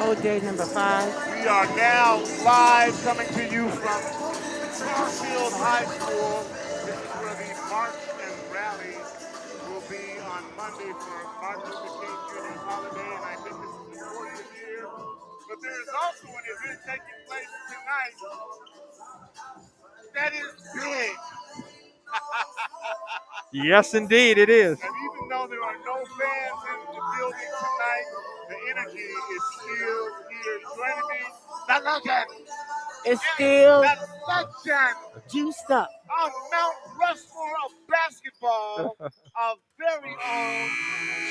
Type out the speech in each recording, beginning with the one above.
OJ number 5. We are now live coming to you from Garfield High School. This is where the march and rally will be on Monday for Martin Luther King Jr.'s holiday, and I think this is the 40th year. But there is also an event taking place tonight that is big. Yes, indeed, it is. And even though there are no fans in the building tonight, the energy is still here. Joining me, the legend. It's still The legend juiced up. on Mount Rushmore of basketball, our very own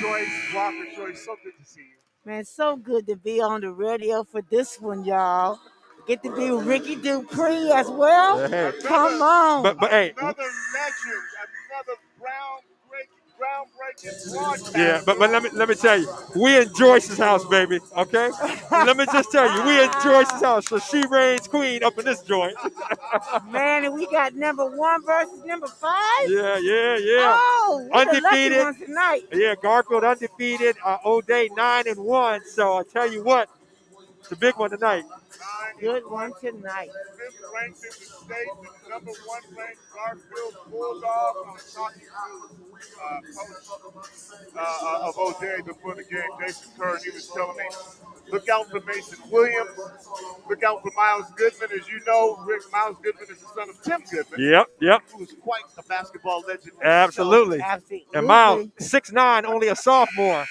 Joyce Walker. Joyce, so good to see you. Man, so good to be on the radio for this one, y'all. Get to be Ricky Dupree as well. Hey. Come on. But hey, Another legend, another groundbreaking broadcaster. yeah, but let me tell you, we in Joyce's house, baby. Okay, let me just tell you, we in Joyce's house, so she reigns queen up in this joint. Man, and we got number 1 versus number 5. Yeah. Oh, we're the lucky Undefeated. ones tonight. Yeah, Garfield undefeated. O'Day 9-1. So I tell you what, it's a big one tonight. Good one tonight. 5th ranked in the state, the number 1 ranked Garfield Bulldogs. I was talking to coach of OJ before the game, Jason Kerr, and he was telling me, look out for Mason Williams, look out for Miles Goodman. As you know, Miles Goodman is the son of Tim Goodman. Yep. Who was quite a basketball legend. Absolutely. And Miles, 6'9", only a sophomore.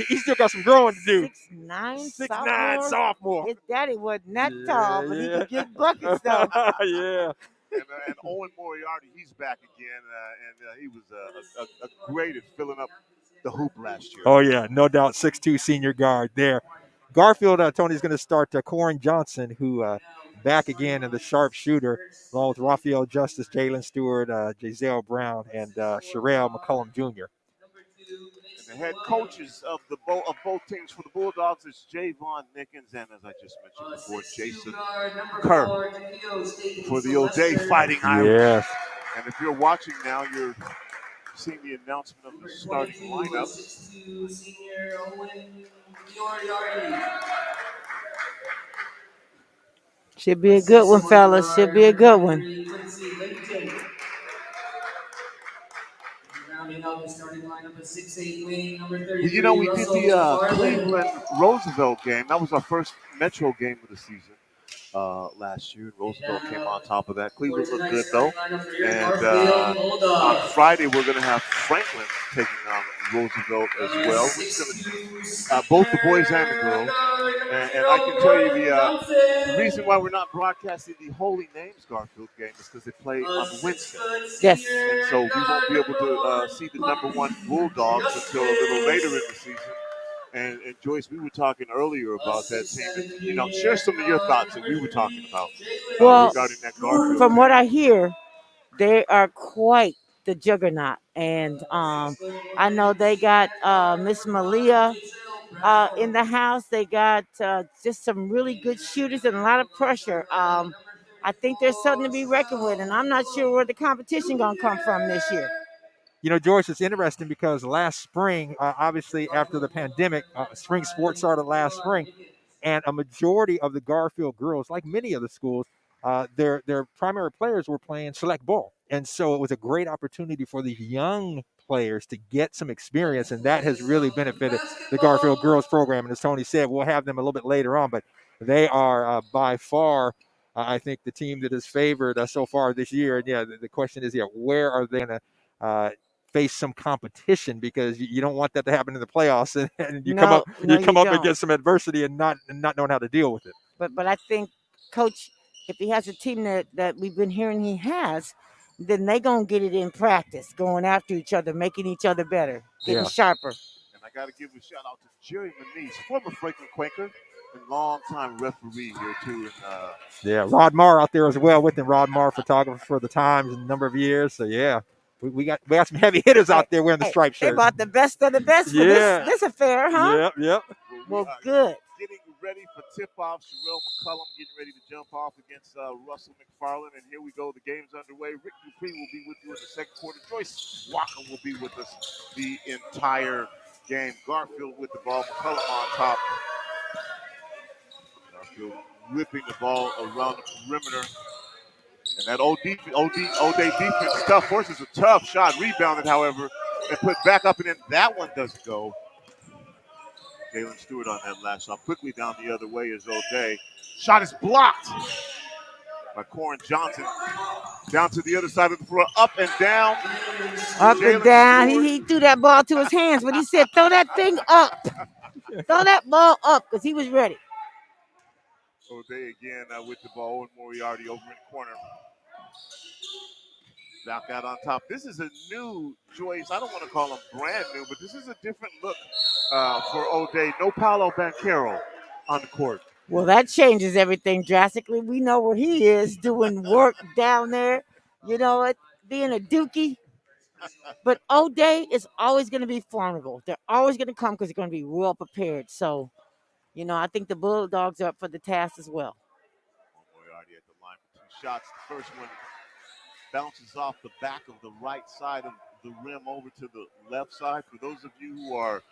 He still got some growing to do. 6'9", sophomore. His daddy wasn't that tall, but he could get buckets though. Yeah. And Owen Moriarty, he's back again, and he was a great at filling up the hoop last year. Oh, yeah, no doubt. 6'2" senior guard there. Garfield, Tony's going to start Corin Johnson, who back again in the sharpshooter, along with Raphael Justice, Jalen Stewart, Giselle Brown, and Sherelle McCullum Jr. And the head coaches of both teams for the Bulldogs is Javon Nickens and, as I just mentioned before, Jason Kerr for the O'Day Fighting Irish. Yes. And if you're watching now, you're seeing the announcement of the starting lineup. Should be a good one, fellas. Should be a good one. You know, we did the Cleveland Roosevelt game. That was our first Metro game of the season last year. Roosevelt came on top of that. Cleveland looked good, though. And on Friday, we're going to have Franklin taking on Roosevelt as well. Which is going to both the boys and the girls. And I can tell you the reason why we're not broadcasting the Holy Names Garfield game is because they play on Wednesday. Yes. And so we won't be able to see the number 1 Bulldogs until a little later in the season. And Joyce, we were talking earlier about that team. And, share some of your thoughts that we were talking about regarding that Garfield. From what I hear, they are quite the juggernaut. And I know they got Miss Malia in the house. They got just some really good shooters and a lot of pressure. I think there's something to be reckoned with, and I'm not sure where the competition going to come from this year. You know, George, it's interesting because last spring, obviously after the pandemic, spring sports started last spring, and a majority of the Garfield girls, like many of the schools, their primary players were playing select ball. And so it was a great opportunity for the young players to get some experience, and that has really benefited the Garfield girls program. And as Tony said, we'll have them a little bit later on, but they are by far, I think, the team that is favored so far this year. And yeah, the question is, where are they going to face some competition, because you don't want that to happen in the playoffs, and you come up against some adversity and not knowing how to deal with it. But I think Coach, if he has a team that we've been hearing he has, then they gonna get it in practice, going after each other, making each other better, getting sharper. And I got to give a shout out to Jerry Manise, former Franklin Quaker and longtime referee here too. And, Rod Marr out there as well with him. Rod Marr, photographer for the Times, in a number of years. So we got some heavy hitters out there wearing the striped shirt. They bought the best of the best for this affair, huh? Yep. Well, good. Getting ready for tip-off. Sherelle McCullum getting ready to jump off against Russell McFarland. And here we go. The game's underway. Rick Dupree will be with you in the second quarter. Joyce Walker will be with us the entire game. Garfield with the ball. McCullum on top. Garfield whipping the ball around the perimeter. And that O'Day defense, tough, forces a tough shot. Rebounded, however, and put back up, and then that one doesn't go. Jalen Stewart on that last shot. Quickly down the other way is O'Day. Shot is blocked by Corin Johnson. Down to the other side of the floor, up and down. Up and down. He threw that ball to his hands, but he said, throw that thing up. Throw that ball up, because he was ready. O'Day again with the ball. Owen Moriarty over in the corner. Back out on top. This is a new choice. I don't want to call him brand new, but this is a different look for O'Day. No Paolo Banchero on the court. Well, that changes everything drastically. We know where he is doing work down there, being a dookie. But O'Day is always going to be formidable. They're always going to come because they're going to be well prepared. So, I think the Bulldogs are up for the task as well. Moriarty at the line for 2 shots. The first one bounces off the back of the right side of the rim over to the left side. For those of you who are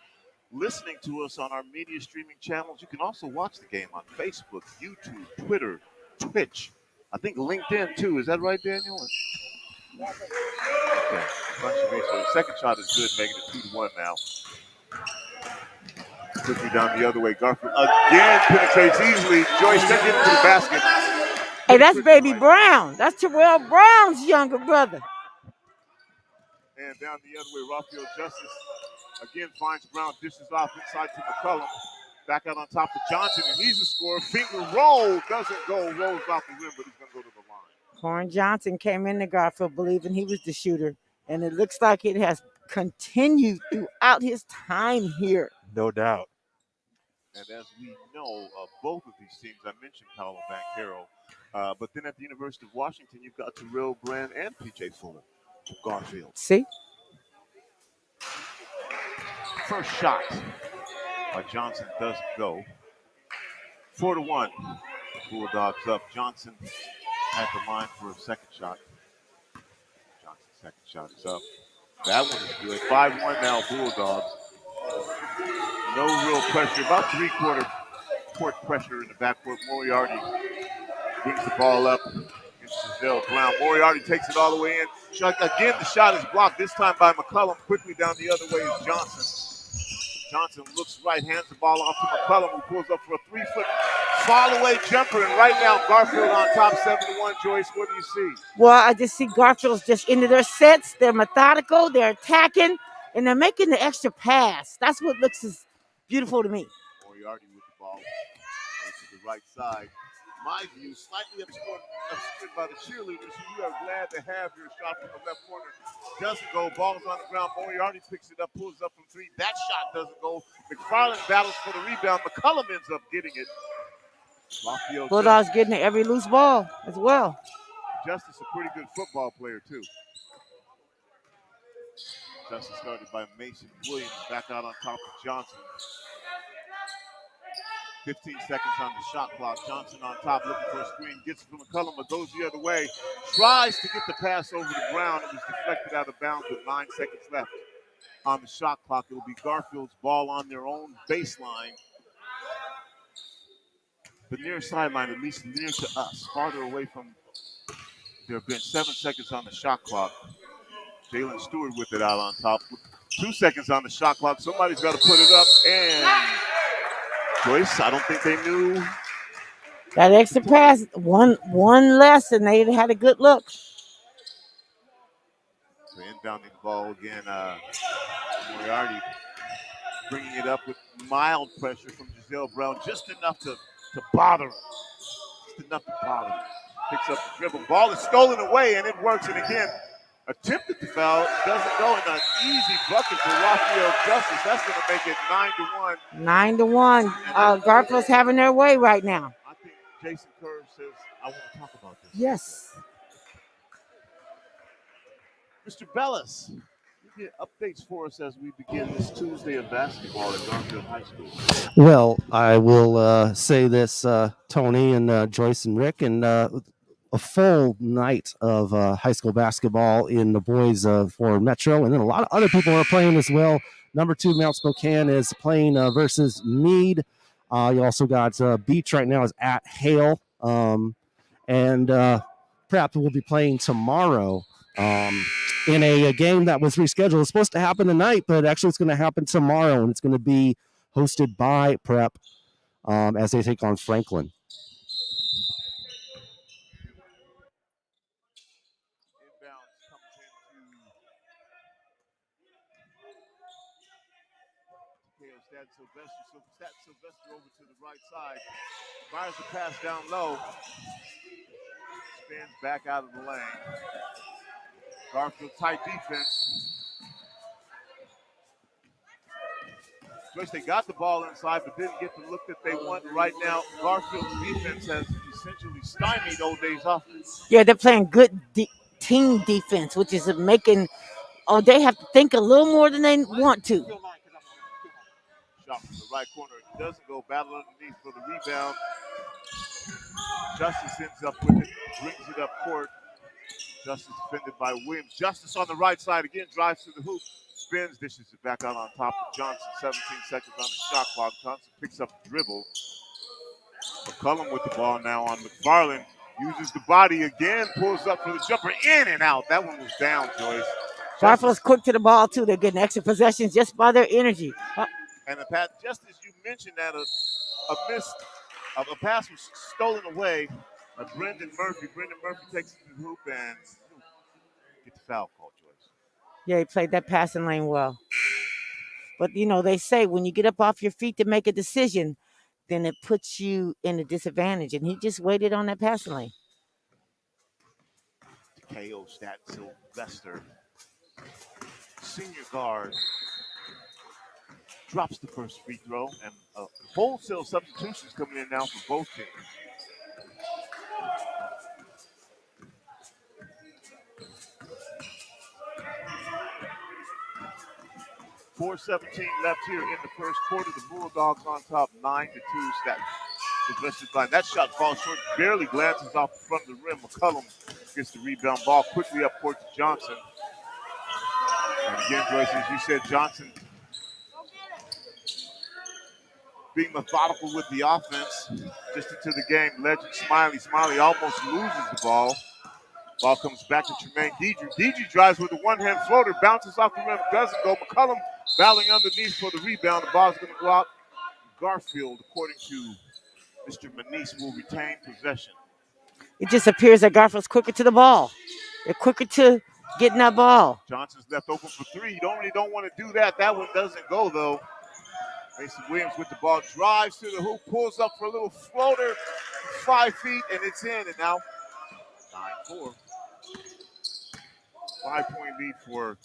listening to us on our media streaming channels, you can also watch the game on Facebook, YouTube, Twitter, Twitch. I think LinkedIn too. Is that right, Daniel? Okay. The second shot is good, making it 2-1 now. Quickly down the other way. Garfield again penetrates easily. Joyce doesn't get into the basket. Hey, that's Baby Brown. That's Terrell Brown's younger brother. And down the other way, Rafael Justice again finds Brown, dishes off inside to McCullum. Back out on top to Johnson, and he's a scorer. Finger roll, doesn't go, rolls off the rim, but he's going to go to the line. Corin Johnson came into Garfield believing he was the shooter, and it looks like it has continued throughout his time here. No doubt. And as we know, both of these teams, I mentioned Paolo Banchero, but then at the University of Washington, you've got Terrell Brand and P.J. Fuller from Garfield. See? First shot by Johnson doesn't go. 4-1. Bulldogs up. Johnson at the line for a second shot. Johnson's second shot is up. That one is good. 5-1 now, Bulldogs. No real pressure. About three-quarter court pressure in the backcourt. Moriarty brings the ball up against Giselle Brown. Moriarty takes it all the way in. Again, the shot is blocked, this time by McCullum. Quickly down the other way is Johnson. Johnson looks right, hands the ball off to McCullum, who pulls up for a 3-foot fall-away jumper. And right now, Garfield on top, 7-1. Joyce, what do you see? Well, I just see Garfield's just into their sets. They're methodical. They're attacking, and they're making the extra pass. That's what looks as beautiful to me. Moriarty with the ball to the right side. My view, slightly obscured by the cheerleaders, who you are glad to have your shot from the left corner. Doesn't go. Ball's on the ground. Moriarty picks it up, pulls up from 3. That shot doesn't go. McFarland battles for the rebound. McCullum ends up getting it. Bulldogs getting every loose ball as well. Justice, a pretty good football player, too. Justice started by Mason Williams. Back out on top of Johnson. 15 seconds on the shot clock. Johnson on top, looking for a screen. Gets it from McCullum, but goes the other way. Tries to get the pass over the ground. It was deflected out of bounds with 9 seconds left on the shot clock. It will be Garfield's ball on their own baseline. The near sideline, at least near to us, farther away from there have been 7 seconds on the shot clock. Jalen Stewart with it out on top. 2 seconds on the shot clock. Somebody's got to put it up, and Joyce, I don't think they knew. That extra pass, one less, and they had a good look. So inbounding the ball again. Moriarty bringing it up with mild pressure from Giselle Brown, just enough to bother him. Just enough to bother him. Picks up the dribble. Ball is stolen away, and it works. And again, attempted to foul, doesn't go, in an easy bucket for Rafael Justice. That's going to make it 9-1. 9-1. Garfield's having their way right now. I think Jason Kerr says, I want to talk about this. Yes. Mr. Bellis, you get updates for us as we begin this Tuesday of basketball at Garfield High School. Well, I will say this, Tony and Joyce and Rick, and a full night of high school basketball in the boys for Metro, and then a lot of other people are playing as well. Number 2 Mount Spokane is playing versus Meade. You also got Beach right now is at Hale. And Prep will be playing tomorrow in a game that was rescheduled. It's supposed to happen tonight, but actually it's going to happen tomorrow, and it's going to be hosted by Prep as they take on Franklin. Inbounds comes into Stat Sylvester. So Stat Sylvester over to the right side. Fires the pass down low. Spins back out of the lane. Garfield tight defense. Joyce, they got the ball inside, but didn't get the look that they want. Right now, Garfield's defense has essentially stymied O'Day's offense. Yeah, they're playing good team defense, which is making O'Day have to think a little more than they want to. Shot from the right corner. It doesn't go. Battle underneath for the rebound. Justice ends up with it, brings it up court. Justice defended by Williams. Justice on the right side again, drives to the hoop, spins, dishes it back out on top of Johnson. 17 seconds on the shot clock. Johnson picks up the dribble. McCullum with the ball now on McFarland. Uses the body again, pulls up for the jumper, in and out. That one was down, Joyce. Garfield's quick to the ball, too. They're getting extra possessions just by their energy. And the pass, just as you mentioned that a pass was stolen away by Brendan Murphy. Brendan Murphy takes it to the hoop and gets the foul call, Joyce. Yeah, he played that passing lane well. But, they say when you get up off your feet to make a decision, then it puts you in a disadvantage. And he just waited on that passing lane. KO Stat Sylvester, senior guard, drops the first free throw, and wholesale substitutions coming in now for both teams. .4:17 left here in the first quarter. The Bulldogs on top, 9-2. Stat Sylvester's line. That shot falls short, barely glances off the front of the rim. McCullum gets the rebound, ball quickly up court to Johnson. And again, Joyce, as you said, Johnson being methodical with the offense. Just into the game, Legend Smiley. Smiley almost loses the ball. Ball comes back to Tremaine Deidre. Deidre drives with a one-hand floater, bounces off the rim, doesn't go. McCullum battling underneath for the rebound. The ball's going to go out. Garfield, according to Mr. Manise, will retain possession. It just appears that Garfield's quicker to the ball. They're quicker to getting that ball. Johnson's left open for three. You don't want to do that. That one doesn't go, though. Mason Williams with the ball, drives to the hoop, pulls up for a little floater, 5 feet, and it's in. And now 9-4. 5-point lead for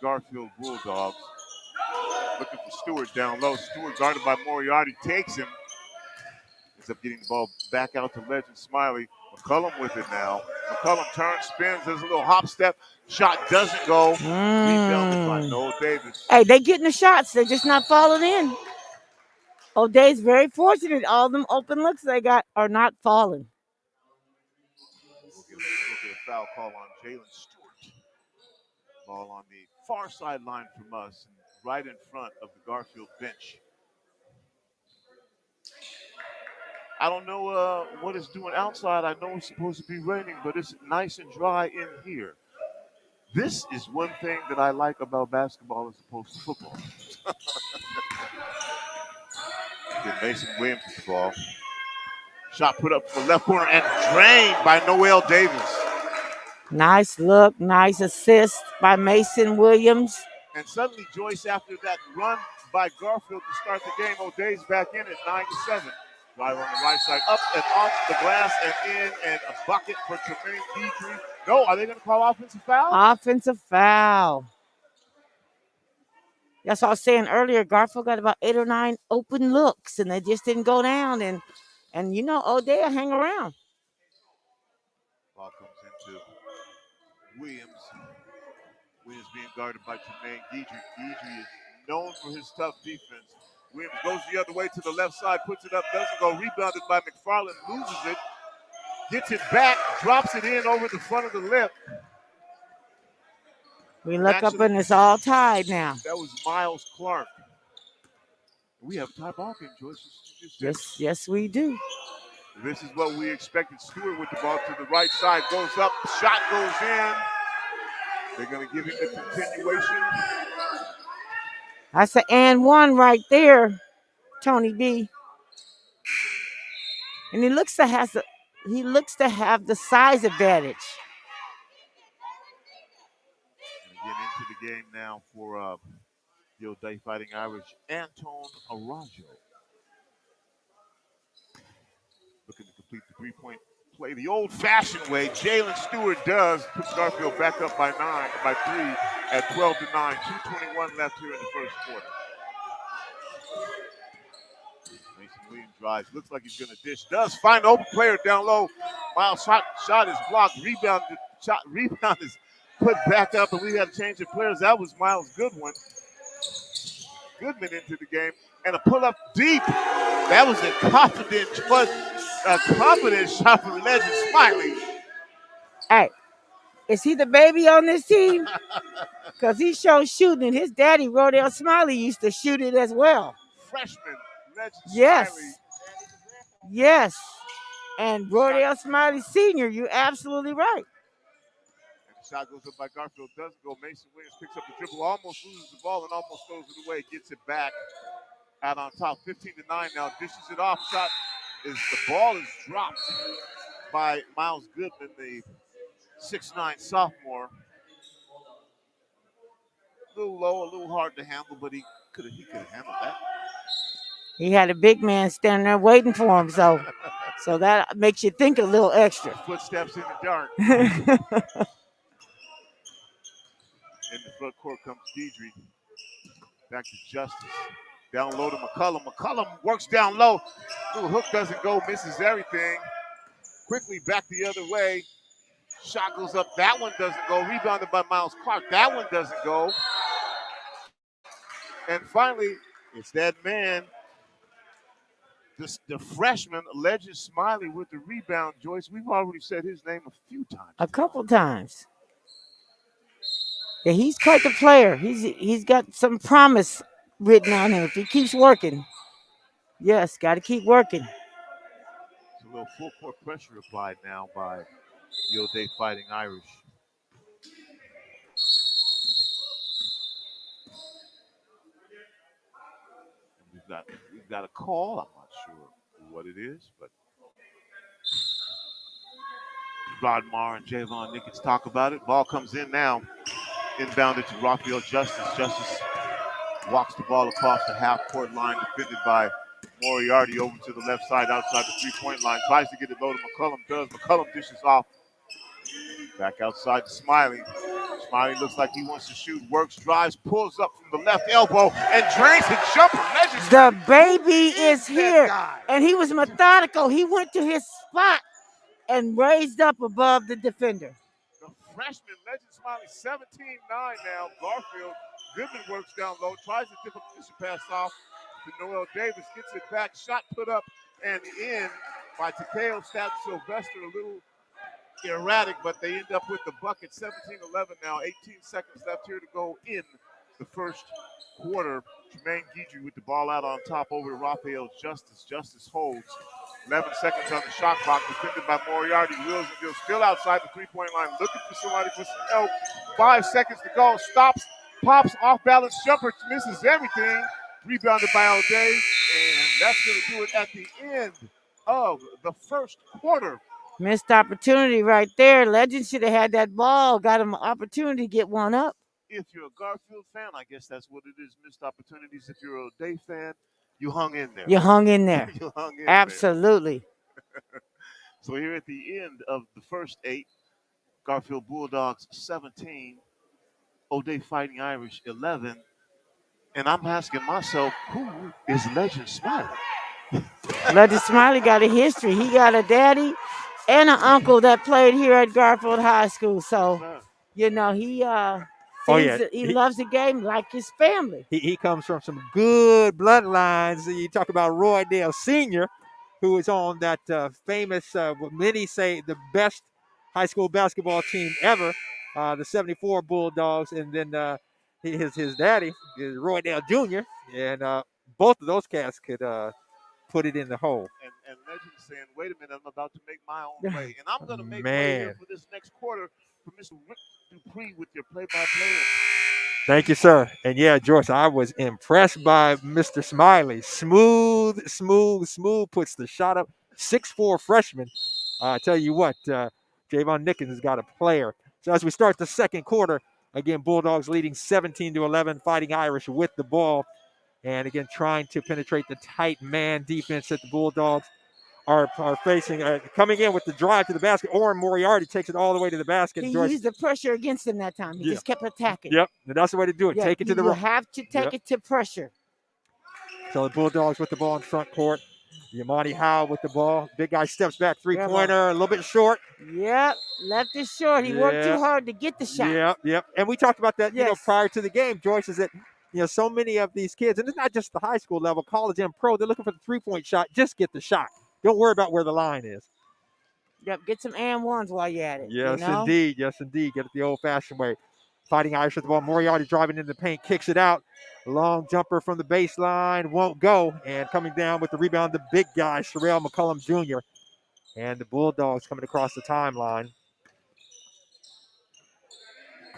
Garfield Bulldogs. Looking for Stewart down low. Stewart guarded by Moriarty, takes him. Ends up getting the ball back out to Legend Smiley. McCullum with it now. McCullum turns, spins, does a little hop step. Shot doesn't go. Rebounded by Noah Davis. Hey, they getting the shots. They're just not falling in. O'Day's very fortunate. All them open looks they got are not falling. We'll get a foul call on Jalen Stewart. Ball on the far sideline from us, right in front of the Garfield bench. I don't know what it's doing outside. I know it's supposed to be raining, but it's nice and dry in here. This is one thing that I like about basketball as opposed to football. Mason Williams with the ball. Shot put up for the left corner and drained by Noel Davis. Nice look, nice assist by Mason Williams. And suddenly, Joyce, after that run by Garfield to start the game, O'Day's back in at 9-7. Drive on the right side, up and off the glass and in, and a bucket for Tremaine Deidre. No, are they going to call offensive foul? Offensive foul. That's what I was saying earlier. Garfield got about 8 or 9 open looks, and they just didn't go down. And O'Day will hang around. Ball comes into Williams. Williams being guarded by Tremaine Deidre. Deidre is known for his tough defense. Williams goes the other way to the left side, puts it up, doesn't go. Rebounded by McFarland, loses it. Gets it back, drops it in over the front of the lip. We look up and it's all tied now. That was Miles Clark. We have a tie ball game, Joyce. Yes, we do. This is what we expected. Stewart with the ball to the right side, goes up, shot goes in. They're going to give him the continuation. That's an and one right there, Tony B. And he looks to have the size advantage. Get into the game now for the O'Day Fighting Irish, Anton Arajo. Looking to complete the three-point play the old-fashioned way. Jalen Stewart does. Puts Garfield back up by 3 at 12-9. 2:21 left here in the first quarter. Mason Williams drives. Looks like he's going to dish. Does find an open player down low. Miles' shot is blocked. Rebound is put back up, and we had to change the players. That was Miles Goodman into the game. And a pull-up deep. That was a confident shot from Legend Smiley. Hey, is he the baby on this team? Because he shows shooting, and his daddy, Rodale Smiley, used to shoot it as well. Freshman Legend Yes. Smiley. Yes. And Rodale Smiley Sr., you're absolutely right. And the shot goes up by Garfield. Doesn't go. Mason Williams picks up the dribble, almost loses the ball, and almost throws it away. Gets it back out on top. 15-9 now. Dishes it off. The ball is dropped by Miles Goodman, the 6'9" sophomore. A little low, a little hard to handle, but he could have handled that. He had a big man standing there waiting for him, so that makes you think a little extra. Footsteps in the dark. In the front court comes Deidre. Back to Justice. Down low to McCullum. McCullum works down low. Little hook doesn't go, misses everything. Quickly back the other way. Shot goes up. That one doesn't go. Rebounded by Miles Clark. That one doesn't go. And finally, it's that man, the freshman, Legend Smiley, with the rebound, Joyce. We've already said his name a few times. A couple times. Yeah, he's quite the player. He's got some promise written on him if he keeps working. Yes, got to keep working. It's a little full court pressure applied now by the O'Day Fighting Irish. We've got a call. I'm not sure what it is, but Rod Marr and Javon Nickens talk about it. Ball comes in now. Inbounded to Raphael Justice. Justice walks the ball across the half-court line, defended by Moriarty over to the left side outside the three-point line. Tries to get it low to McCullum. Does. McCullum dishes off. Back outside to Smiley. Smiley looks like he wants to shoot. Works, drives, pulls up from the left elbow, and drains the jumper. The baby is here. And he was methodical. He went to his spot and raised up above the defender. The freshman, Legend Smiley, 17-9 now. Garfield. Goodman works down low, tries to tip a position pass off to Noel Davis, gets it back, shot put up and in by Takeo Sylvester. A little erratic, but they end up with the bucket. 17-11 now, 18 seconds left here to go in the first quarter. Jermaine Guidry with the ball out on top over to Raphael Justice. Justice holds. 11 seconds on the shot clock, defended by Moriarty. Wills and Gill still outside the three-point line, looking for somebody for some help. 5 seconds to go. Stops, pops, off-balance jumper, misses everything. Rebounded by O'Day, and that's going to do it at the end of the first quarter. Missed opportunity right there. Legend should have had that ball, got him an opportunity to get one up. If you're a Garfield fan, I guess that's what it is, missed opportunities. If you're a O'Day fan, you hung in there. You hung in there. You hung in Absolutely. there. So here at the end of the first 8, Garfield Bulldogs 17, O'Day Fighting Irish 11. And I'm asking myself, who is Legend Smiley? Legend Smiley got a history. He got a daddy and an uncle that played here at Garfield High School. So, he loves the game like his family. He comes from some good bloodlines. You talk about Roy Dale Sr., who is on that famous, what many say, the best high school basketball team ever, the 74 Bulldogs. And then his daddy is Roy Dale Jr. And both of those cats could put it in the hole. And Legend saying, wait a minute, I'm about to make my own play. And I'm going to make way here Man. for this next quarter for Mr. Rick Dupree with your play-by-play. Thank you, sir. And yeah, Joyce, I was impressed by Mr. Smiley. Smooth puts the shot up. 6'4" freshman. I tell you what, Javon Nickens has got a player. So as we start the second quarter, again, Bulldogs leading 17-11, Fighting Irish with the ball. And again, trying to penetrate the tight man defense that the Bulldogs are facing. Coming in with the drive to the basket. Orrin Moriarty takes it all the way to the basket. He Joyce, used the pressure against him that time. He just kept attacking. Yep, and that's the way to do it. Yeah, Take it to the You have to take it to pressure. So the Bulldogs with the ball in front court. Yamani Howe with the ball. Big guy steps back, three-pointer, a little bit short. Yep, left it short. He worked too hard to get the shot. Yep. And we talked about that, prior to the game, Joyce, is that, so many of these kids, and it's not just the high school level, college and pro, they're looking for the three-point shot. Just get the shot. Don't worry about where the line is. Yep, get some and ones while you're at it. Yes, indeed. Get it the old-fashioned way. Fighting Irish with the ball. Moriarty driving into the paint, kicks it out. Long jumper from the baseline, won't go. And coming down with the rebound, the big guy, Sherelle McCullum Jr. And the Bulldogs coming across the timeline.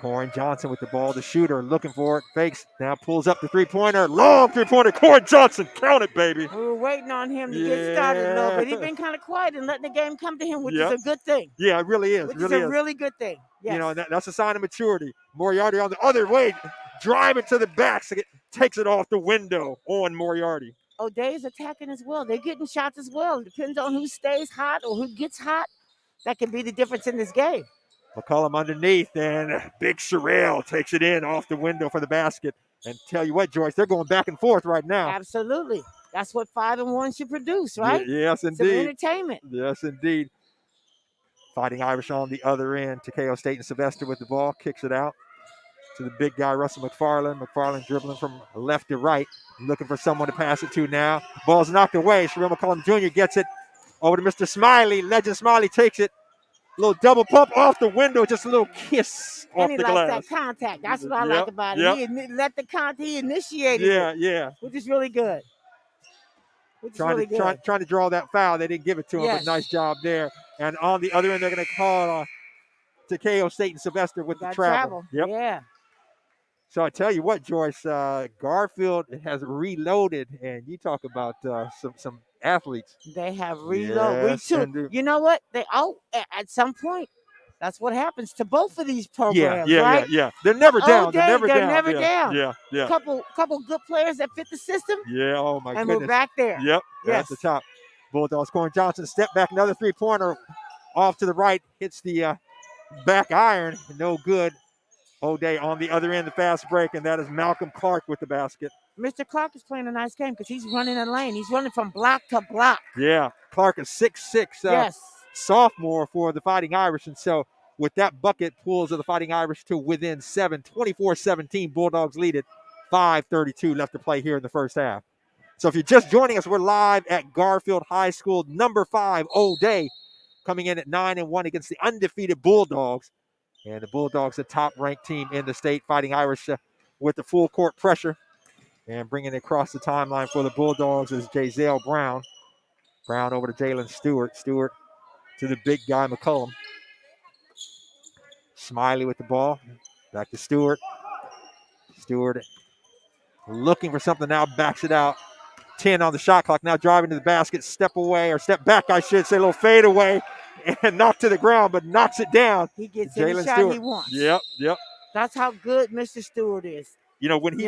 Corin Johnson with the ball, the shooter, looking for it, fakes, now pulls up the three-pointer, long three-pointer, Corin Johnson, count it, baby. We were waiting on him to get started a little bit. He's been kind of quiet and letting the game come to him, which is a good thing. Yeah, it really is. Which is a really good thing. Yes. That's a sign of maturity. Moriarty on the other way, driving to the back, so it takes it off the window on Moriarty. O'Day's attacking as well. They're getting shots as well. It depends on who stays hot or who gets hot. That can be the difference in this game. McCullum underneath, and big Sherelle takes it in off the window for the basket. And tell you what, Joyce, they're going back and forth right now. Absolutely. That's what 5-1 should produce, right? Yes, indeed. Some entertainment. Yes, indeed. Fighting Irish on the other end. Takeo State and Sylvester with the ball, kicks it out to the big guy, Russell McFarland. McFarland dribbling from left to right, looking for someone to pass it to now. Ball's knocked away. Sherelle McCullum Jr. gets it over to Mr. Smiley. Legend Smiley takes it. Little double pump off the window, just a little kiss off the glass. And he likes that contact. That's what I like about it. He initiated it. Which is really good. Trying to draw that foul. They didn't give it to him, but nice job there. And on the other end, they're going to call Takeo State and Sylvester with the travel. Yep. Yeah. So I tell you what, Joyce, Garfield has reloaded, and you talk about some athletes. They have reloaded. You know what? At some point, that's what happens to both of these programs, right? Yeah. They're never down. They're never down. Yeah. Couple good players that fit the system. Yeah. Oh my goodness. And we're back there. Yep. Yes. At the top. Bulldogs. Corin Johnson step back, another three-pointer off to the right, hits the back iron, no good. O'Day on the other end, the fast break, and that is Malcolm Clark with the basket. Mr. Clark is playing a nice game because he's running a lane. He's running from block to block. Yeah, Clark is 6'6", sophomore for the Fighting Irish. And so with that bucket, pulls of the Fighting Irish to within 7, 24-17. Bulldogs lead it, 5:32 left to play here in the first half. So if you're just joining us, we're live at Garfield High School. Number 5, O'Day, coming in at 9-1 against the undefeated Bulldogs. And the Bulldogs, the top-ranked team in the state, Fighting Irish with the full court pressure. And bringing it across the timeline for the Bulldogs is Jazale Brown. Brown over to Jalen Stewart. Stewart to the big guy, McCullum. Smiley with the ball. Back to Stewart. Stewart looking for something now, backs it out. 10 on the shot clock, now driving to the basket. Step back, I should say, a little fade away. And knocked to the ground, but knocks it down. He gets any shot he wants. Yep. That's how good Mr. Stewart is. When he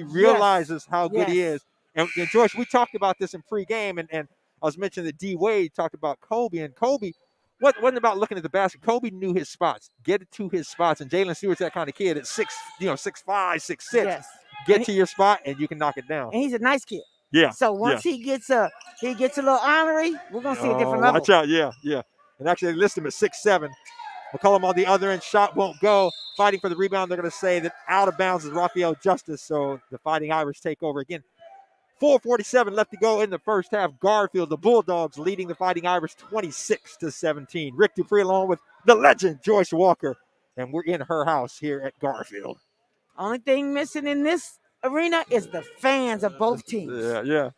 realizes how good he is. And Joyce, we talked about this in pregame, and I was mentioning that D. Wade talked about Kobe, and Kobe wasn't about looking at the basket. Kobe knew his spots, get it to his spots, and Jalen Stewart's that kind of kid at 6'5", 6'6". Yes. Get to your spot, and you can knock it down. And he's a nice kid. Yeah. So once he gets a little honorary, we're gonna see a different level. Watch out, yeah. And actually they list him at 6'7". McCullum on the other end, shot won't go. Fighting for the rebound, they're gonna say that out of bounds is Raphael Justice. So the Fighting Irish take over again. 4:47 left to go in the first half. Garfield, the Bulldogs leading the Fighting Irish 26-17. Rick Dupree along with the legend Joyce Walker, and we're in her house here at Garfield. Only thing missing in this arena is the fans of both teams. Yeah.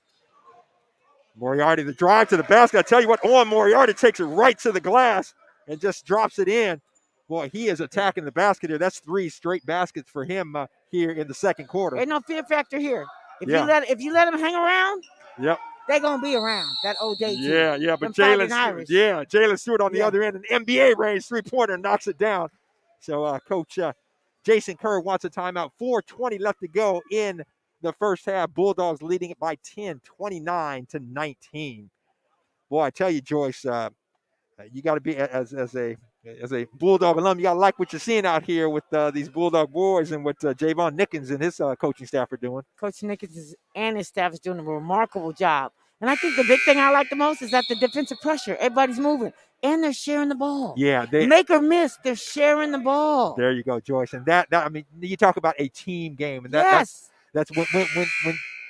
Moriarty, the drive to the basket. I tell you what, Moriarty takes it right to the glass and just drops it in. Boy, he is attacking the basket here. That's 3 straight baskets for him here in the second quarter. Ain't no fear factor here. If Yeah. you let him hang around, Yep. they're gonna be around that O'Day team. Yeah, but Jalen Stewart on the other end, an NBA range 3-pointer, knocks it down. So Coach Jason Kerr wants a timeout. 4:20 left to go in the first half. Bulldogs leading it by 10, 29-19. Boy, I tell you, Joyce, you got to be as a Bulldog alum, you got to like what you're seeing out here with these Bulldog boys and what Javon Nickens and his coaching staff are doing. Coach Nickens and his staff is doing a remarkable job. And I think the big thing I like the most is that the defensive pressure. Everybody's moving, and they're sharing the ball. Yeah, make or miss, they're sharing the ball. There you go, Joyce. And that I mean, you talk about a team game, and yes. that's when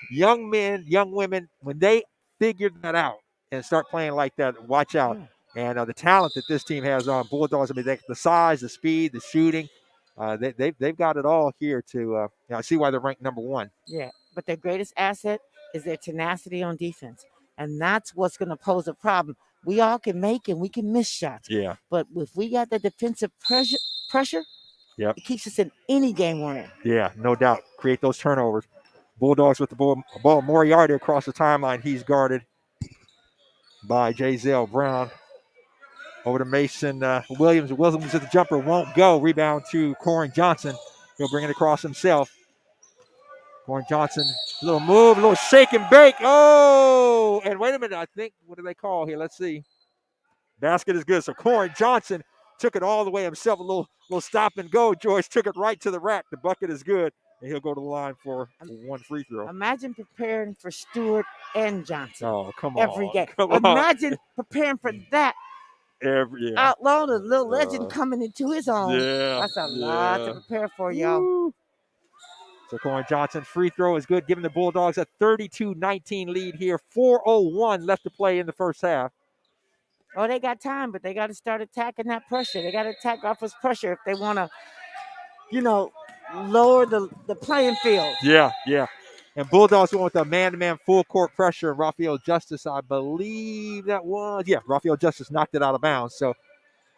young men, young women, when they figure that out and start playing like that, watch out. And the talent that this team has on Bulldogs, I mean, the size, the speed, the shooting, they've got it all here to see why they're ranked number 1. Yeah, but their greatest asset is their tenacity on defense. And that's what's going to pose a problem. We all can make and we can miss shots. Yeah. But if we got the defensive pressure, yep, it keeps us in any game we're in. Yeah, no doubt. Create those turnovers. Bulldogs with the ball. Moriarty across the timeline. He's guarded by Jazale Brown. Over to Mason Williams. Williams at the jumper won't go. Rebound to Corin Johnson. He'll bring it across himself. Corin Johnson, a little move, a little shake and bake. Oh, and wait a minute. I think, what do they call here? Let's see. Basket is good. So Corin Johnson took it all the way himself. A little stop and go. Joyce took it right to the rack. The bucket is good. And he'll go to the line for 1 free throw. Imagine preparing for Stewart and Johnson. Oh, come on. Every game. Imagine preparing for that. Outlaw, the little legend coming into his own. Yeah. That's a lot to prepare for, y'all. So Corin Johnson, free throw is good, giving the Bulldogs a 32-19 lead here. 4:01 left to play in the first half. Oh, they got time, but they got to start attacking that pressure. They got to attack offense pressure if they want to, lower the playing field. Yeah. And Bulldogs went with a man-to-man full court pressure. Raphael Justice, I believe that was. Yeah, Raphael Justice knocked it out of bounds. So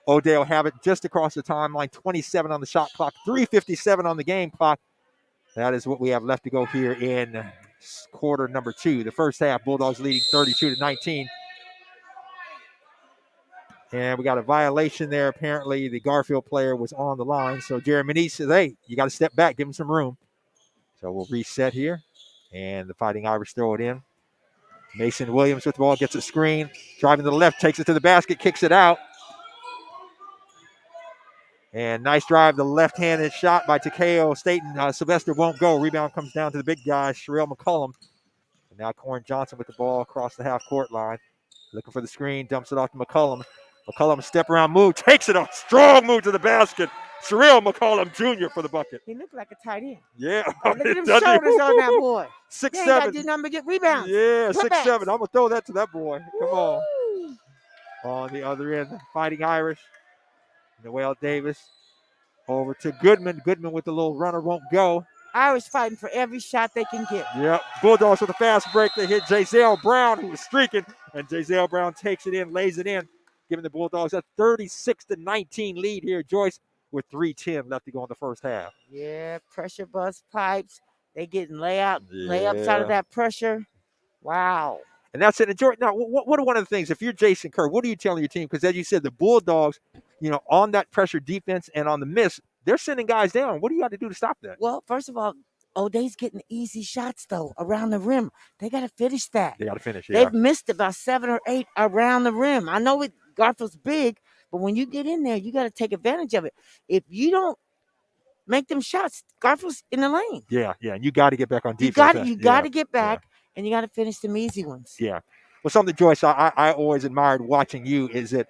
O'Day will have it just across the timeline. 27 on the shot clock, 3:57 on the game clock. That is what we have left to go here in quarter number 2. The first half, Bulldogs leading 32-19. And we got a violation there. Apparently, the Garfield player was on the line. So Jeremy Neese says, hey, you got to step back, give him some room. So we'll reset here. And the Fighting Irish throw it in. Mason Williams with the ball, gets a screen. Driving to the left, takes it to the basket, kicks it out. And nice drive, the left-handed shot by Takeo Staten. Sylvester won't go. Rebound comes down to the big guy, Sherelle McCullum. And now Corin Johnson with the ball across the half-court line. Looking for the screen, dumps it off to McCullum. McCullum step-around move, takes it off. Strong move to the basket. Sherelle McCullum Jr. for the bucket. He looked like a tight end. Yeah. Look at them shoulders on that boy. 6'7". He ain't got to do nothing but get rebounds. Yeah, 6'7". I'm going to throw that to that boy. Come on. On the other end, Fighting Irish. Noel Davis over to Goodman. Goodman with the little runner won't go. Irish fighting for every shot they can get. Yep. Bulldogs with a fast break. They hit Jazale Brown, who was streaking, and Jazale Brown takes it in, lays it in, giving the Bulldogs a 36-19 lead here, Joyce, with 3:10 left to go in the first half. Yeah, pressure bust pipes. They getting layups out of that pressure. Wow. And that's it. And Jordan, now, what are one of the things, if you're Jason Kerr, what are you telling your team? Because as you said, the Bulldogs, on that pressure defense and on the miss, they're sending guys down. What do you got to do to stop that? Well, first of all, O'Day's getting easy shots, though, around the rim. They got to finish that. They got to finish, yeah. They've missed about 7 or 8 around the rim. I know Garfield's big, but when you get in there, you got to take advantage of it. If you don't make them shots, Garfield's in the lane. Yeah, and you got to get back on defense. You got to get back. And you got to finish them easy ones. Yeah. Well, something, Joyce, I always admired watching you is that,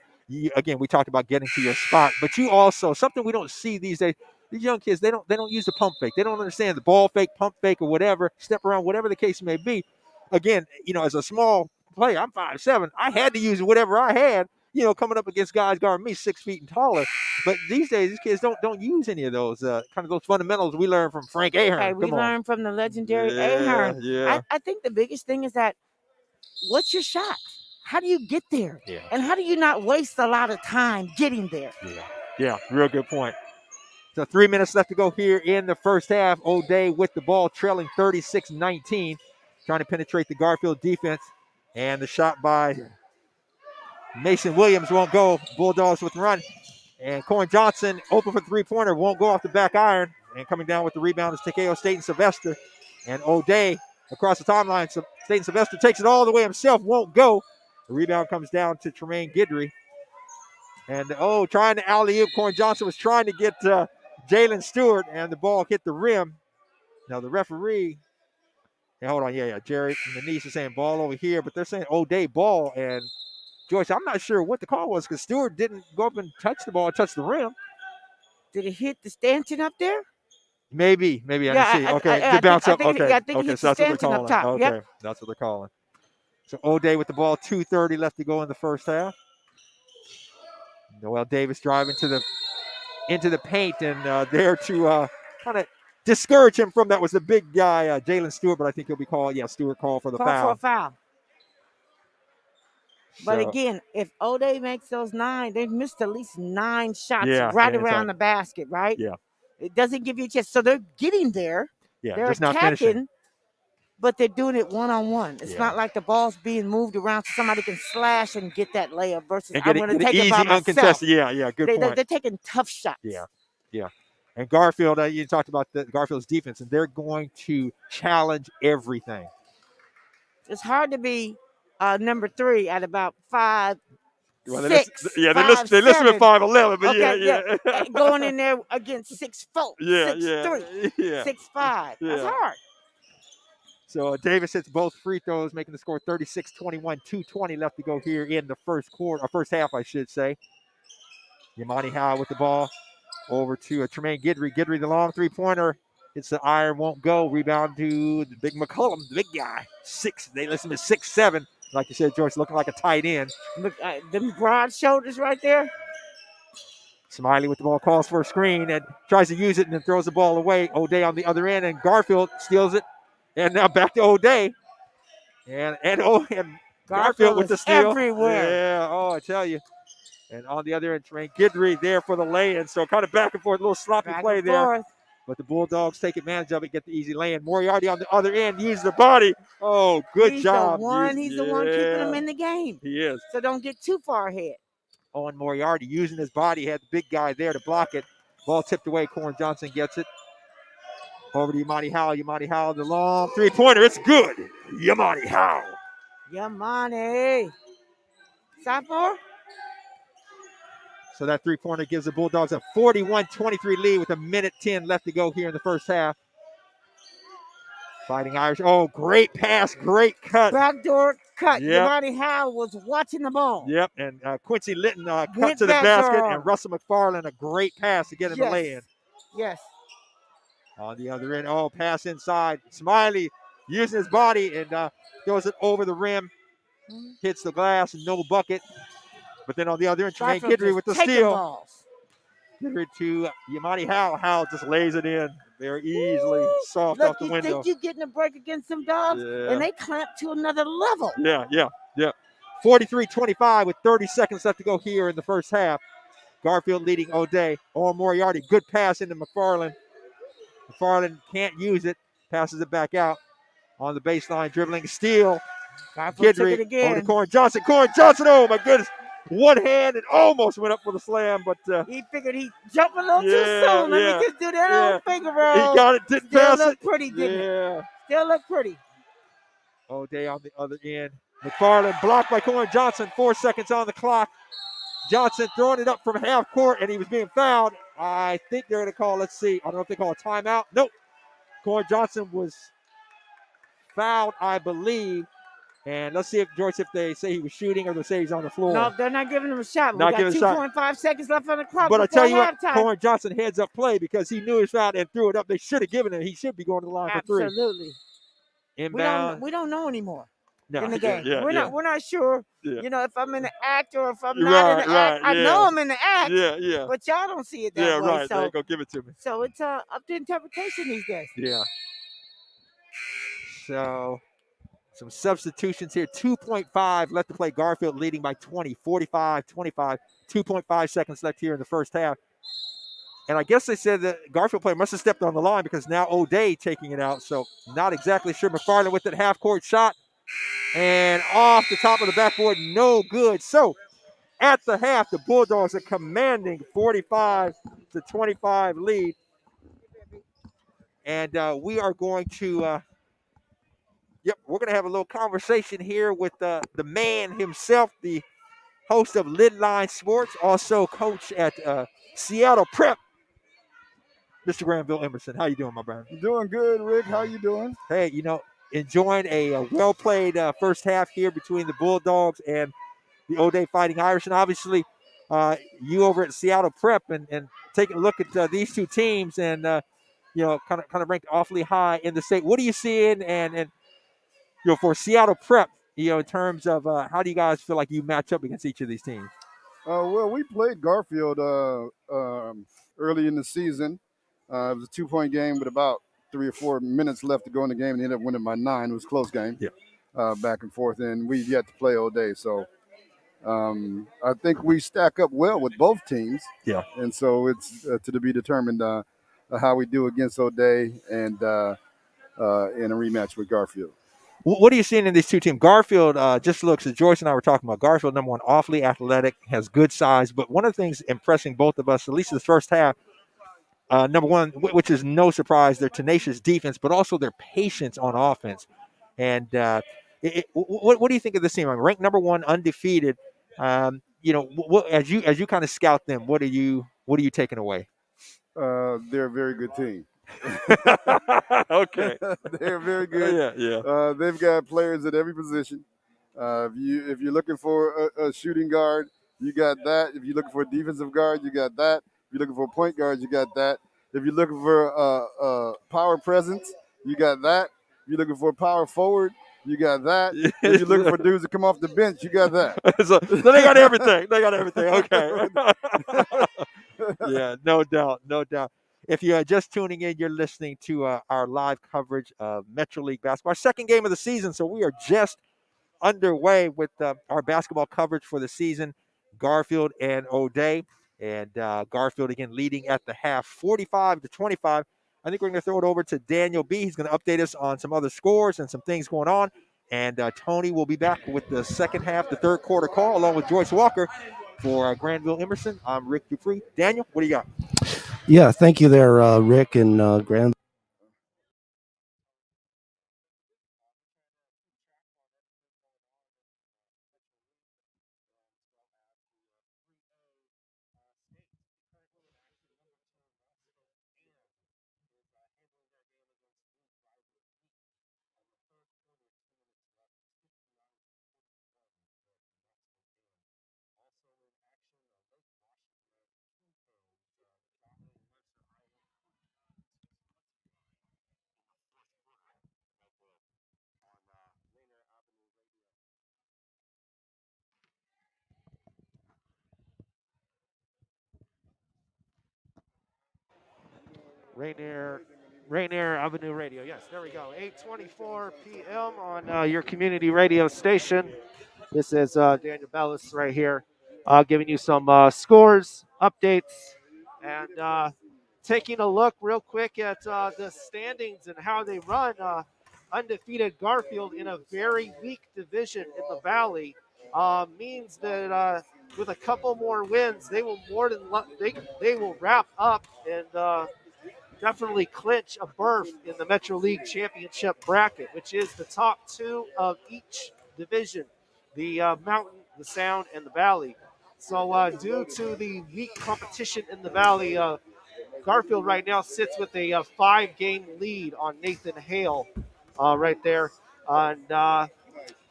again, we talked about getting to your spot, but you also, something we don't see these days, these young kids, they don't use the pump fake. They don't understand the ball fake, pump fake, or whatever, step around, whatever the case may be. Again, as a small player, I'm 5'7". I had to use whatever I had, coming up against guys guarding me 6 feet and taller. But these days, these kids don't use any of those kind of those fundamentals we learned from Frank Ahern. Hey, we learned from the legendary Ahern. Yeah. I think the biggest thing is that what's your shot? How do you get there? Yeah. And how do you not waste a lot of time getting there? Yeah, real good point. So 3 minutes left to go here in the first half. O'Day with the ball, trailing 36-19, trying to penetrate the Garfield defense. And the shot by Mason Williams won't go. Bulldogs with the run. And Corin Johnson open for three-pointer, won't go off the back iron. And coming down with the rebound is Takeo State and Sylvester. And O'Day across the timeline. So State and Sylvester takes it all the way himself, won't go. The rebound comes down to Tremaine Guidry. And, trying to alley-oop. Corin Johnson was trying to get Jalen Stewart, and the ball hit the rim. Now the referee, hold on, Jerry and Denise are saying ball over here, but they're saying O'Day ball. And Joyce, I'm not sure what the call was because Stewart didn't go up and touch the ball, touch the rim. Did it hit the stanchion up there? Maybe I didn't see. Okay, I bounce think, up. I think, Okay, I think okay, it's so that's what they're stanchion calling. up top. Okay, Yep. That's what they're calling. So O'Day with the ball, 2:30 left to go in the first half. Noel Davis driving into the paint and there to kind of discourage him from that was the big guy, Jalen Stewart, but I think he'll be called. Yeah, Stewart called for the foul. For a foul. But So, again, if O'Day makes those 9, they've missed at least 9 shots right around the basket, right? Yeah. It doesn't give you a chance. So they're getting there. Yeah, they're just not finishing. attacking, but they're doing it one-on-one. It's not like the ball's being moved around so somebody can slash and get that layup versus And I'm going to take it by myself. Uncontested. Yeah, good point. They're taking tough shots. Yeah. And Garfield, you talked about Garfield's defense, and they're going to challenge everything. It's hard to be number 3 at about 5'6". They listen at 5'11", but yeah. Going in there against 6'4", 6'3", 6'5". That's hard. So Davis hits both free throws, making the score 36-21, 2:20 left to go here in the first half, I should say. Yamani Howe with the ball over to Tremaine Guidry. Guidry, the long three-pointer. Hits the iron, won't go. Rebound to the big McCullum, the big guy. They listen to 6'7". Like you said, George, looking like a tight end. Them broad shoulders right there. Smiley with the ball, calls for a screen and tries to use it and then throws the ball away. O'Day on the other end, and Garfield steals it. And now back to O'Day. And Garfield with the steal. Everywhere. Yeah, I tell you. And on the other end, Tremaine Guidry there for the lay-in. So kind of back and forth, a little sloppy play there. But the Bulldogs take advantage of it, get the easy lay-in. Moriarty on the other end, uses the body. Oh, good job. He's the one keeping them in the game. He is. So don't get too far ahead. Owen Moriarty using his body, had the big guy there to block it. Ball tipped away, Corin Johnson gets it. Over to Yamani Howe. Yamani Howe, the long three-pointer. It's good. Yamani Howe. Yamani. Sophomore? So that three-pointer gives the Bulldogs a 41-23 lead with 1:10 left to go here in the first half. Fighting Irish. Oh, great pass, great cut. Backdoor cut. Yep. Yamani Howe was watching the ball. Yep, and Quincy Litton cut to the basket, and Russell McFarland, a great pass to get him the lay-in. Yes. On the other end, pass inside. Smiley using his body and throws it over the rim. Hits the glass, no bucket. But then on the other end, Tremaine Guidry with the steal. Guidry to Yamani Howe. Howe just lays it in very easily, soft off the window. You think you're getting a break against them dogs? Yeah. And they clamp to another level. Yeah. 43-25 with 30 seconds left to go here in the first half. Garfield leading O'Day. Owen Moriarty, good pass into McFarland. McFarland can't use it. Passes it back out on the baseline, dribbling, steal. Guidry over to Corin Johnson. Corin Johnson, oh my goodness. One hand and almost went up for the slam, but he figured he jumped a little too soon. Let me just do that little finger roll. He got it, didn't pass it. Still look pretty, didn't it? Still look pretty. O'Day on the other end. McFarland blocked by Corin Johnson. 4 seconds on the clock. Johnson throwing it up from half court, and he was being fouled. I think they're going to call, let's see. I don't know if they call a timeout. Nope. Corin Johnson was fouled, I believe. And let's see if they say he was shooting or they say he's on the floor. No, they're not giving him a shot. Not we got 2.5 seconds left on the clock. But I tell you what, halftime. Corin Johnson heads up play because he knew he was fouled and threw it up. They should have given him. He should be going to the line for three. Absolutely. Inbound. We don't know anymore. No, in the yeah, game. yeah, yeah, We're not sure, yeah. if I'm in the act or if I'm not in Right, the act. right, I yeah, know I'm in the act, yeah, yeah, but y'all don't see it yeah. that way. Right. They ain't gonna give it to me. So it's up to interpretation these days. Yeah. So some substitutions here. 2.5 left to play. Garfield leading by 20, 45-25. 2.5 seconds left here in the first half. And I guess they said that Garfield player must have stepped on the line because now O'Day taking it out. So not exactly sure. McFarland with that half-court shot. And off the top of the backboard, no good. So at the half, the Bulldogs are commanding 45-25 lead. And we are going to, we're going to have a little conversation here with the man himself, the host of Lidline Sports, also coach at Seattle Prep, Mr. Granville Emerson. How you doing, my brother? Doing good, Rick. How you doing? Hey, enjoying a well-played first half here between the Bulldogs and the O'Day Fighting Irish. And obviously, you over at Seattle Prep and taking a look at these two teams and, kind of ranked awfully high in the state. What are you seeing? And for Seattle Prep, in terms of how do you guys feel like you match up against each of these teams? Well, we played Garfield early in the season. It was a 2-point game with about 3 or 4 minutes left to go in the game, and ended up winning by 9. It was a close game, back and forth, and we've yet to play O'Day. So I think we stack up well with both teams. Yeah. And so it's to be determined how we do against O'Day and in a rematch with Garfield. What are you seeing in these two teams? Garfield just looks, as Joyce and I were talking about, Garfield, number one, awfully athletic, has good size. But one of the things impressing both of us, at least in the first half, number one, which is no surprise, their tenacious defense, but also their patience on offense. And what do you think of this team? Ranked number one, undefeated. As you kind of scout them, what are you taking away? They're a very good team. Okay. They're very good. Yeah. They've got players at every position. If you're looking for a shooting guard, you got that. If you're looking for a defensive guard, you got that. If you're looking for a point guard, you got that. If you're looking for power presence, you got that. If you're looking for a power forward, you got that. If you're looking for dudes to come off the bench, you got that. So they got everything. Okay. Yeah, no doubt. If you're just tuning in, you're listening to our live coverage of Metro League basketball, our second game of the season. So we are just underway with our basketball coverage for the season. Garfield and O'Day, and Garfield again leading at the half, 45-25. I think we're going to throw it over to Daniel B. He's going to update us on some other scores and some things going on. And Tony will be back with the second half, the third quarter call, along with Joyce Walker. For Granville Emerson, I'm Rick Dupree. Daniel, what do you got? Yeah, thank you there, Rick and Granville. Rainier Avenue Radio. Yes, there we go. 8:24 p.m. on your community radio station. This is Daniel Bellis right here, giving you some scores, updates, and taking a look real quick at the standings and how they run. Undefeated Garfield in a very weak division in the Valley means that with a couple more wins, they will they will wrap up and definitely clinch a berth in the Metro League Championship bracket, which is the top two of each division, the Mountain, the Sound, and the Valley. So due to the weak competition in the Valley, Garfield right now sits with a 5-game lead on Nathan Hale right there. And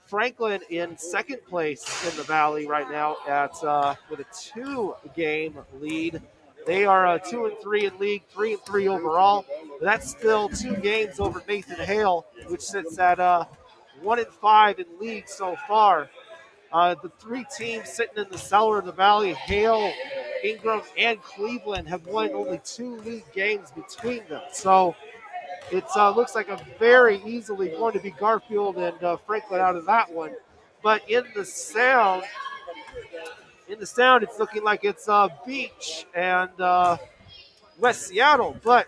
Franklin in second place in the Valley right now at with a 2-game lead. They are 2-3 in league, 3-3 overall. But that's still 2 games over Nathan Hale, which sits at 1-5 in league so far. The three teams sitting in the cellar of the valley, Hale, Ingram, and Cleveland, have won only 2 league games between them. So it looks like a very easily going to be Garfield and Franklin out of that one. But in the sound, it's looking like it's Beach and West Seattle. But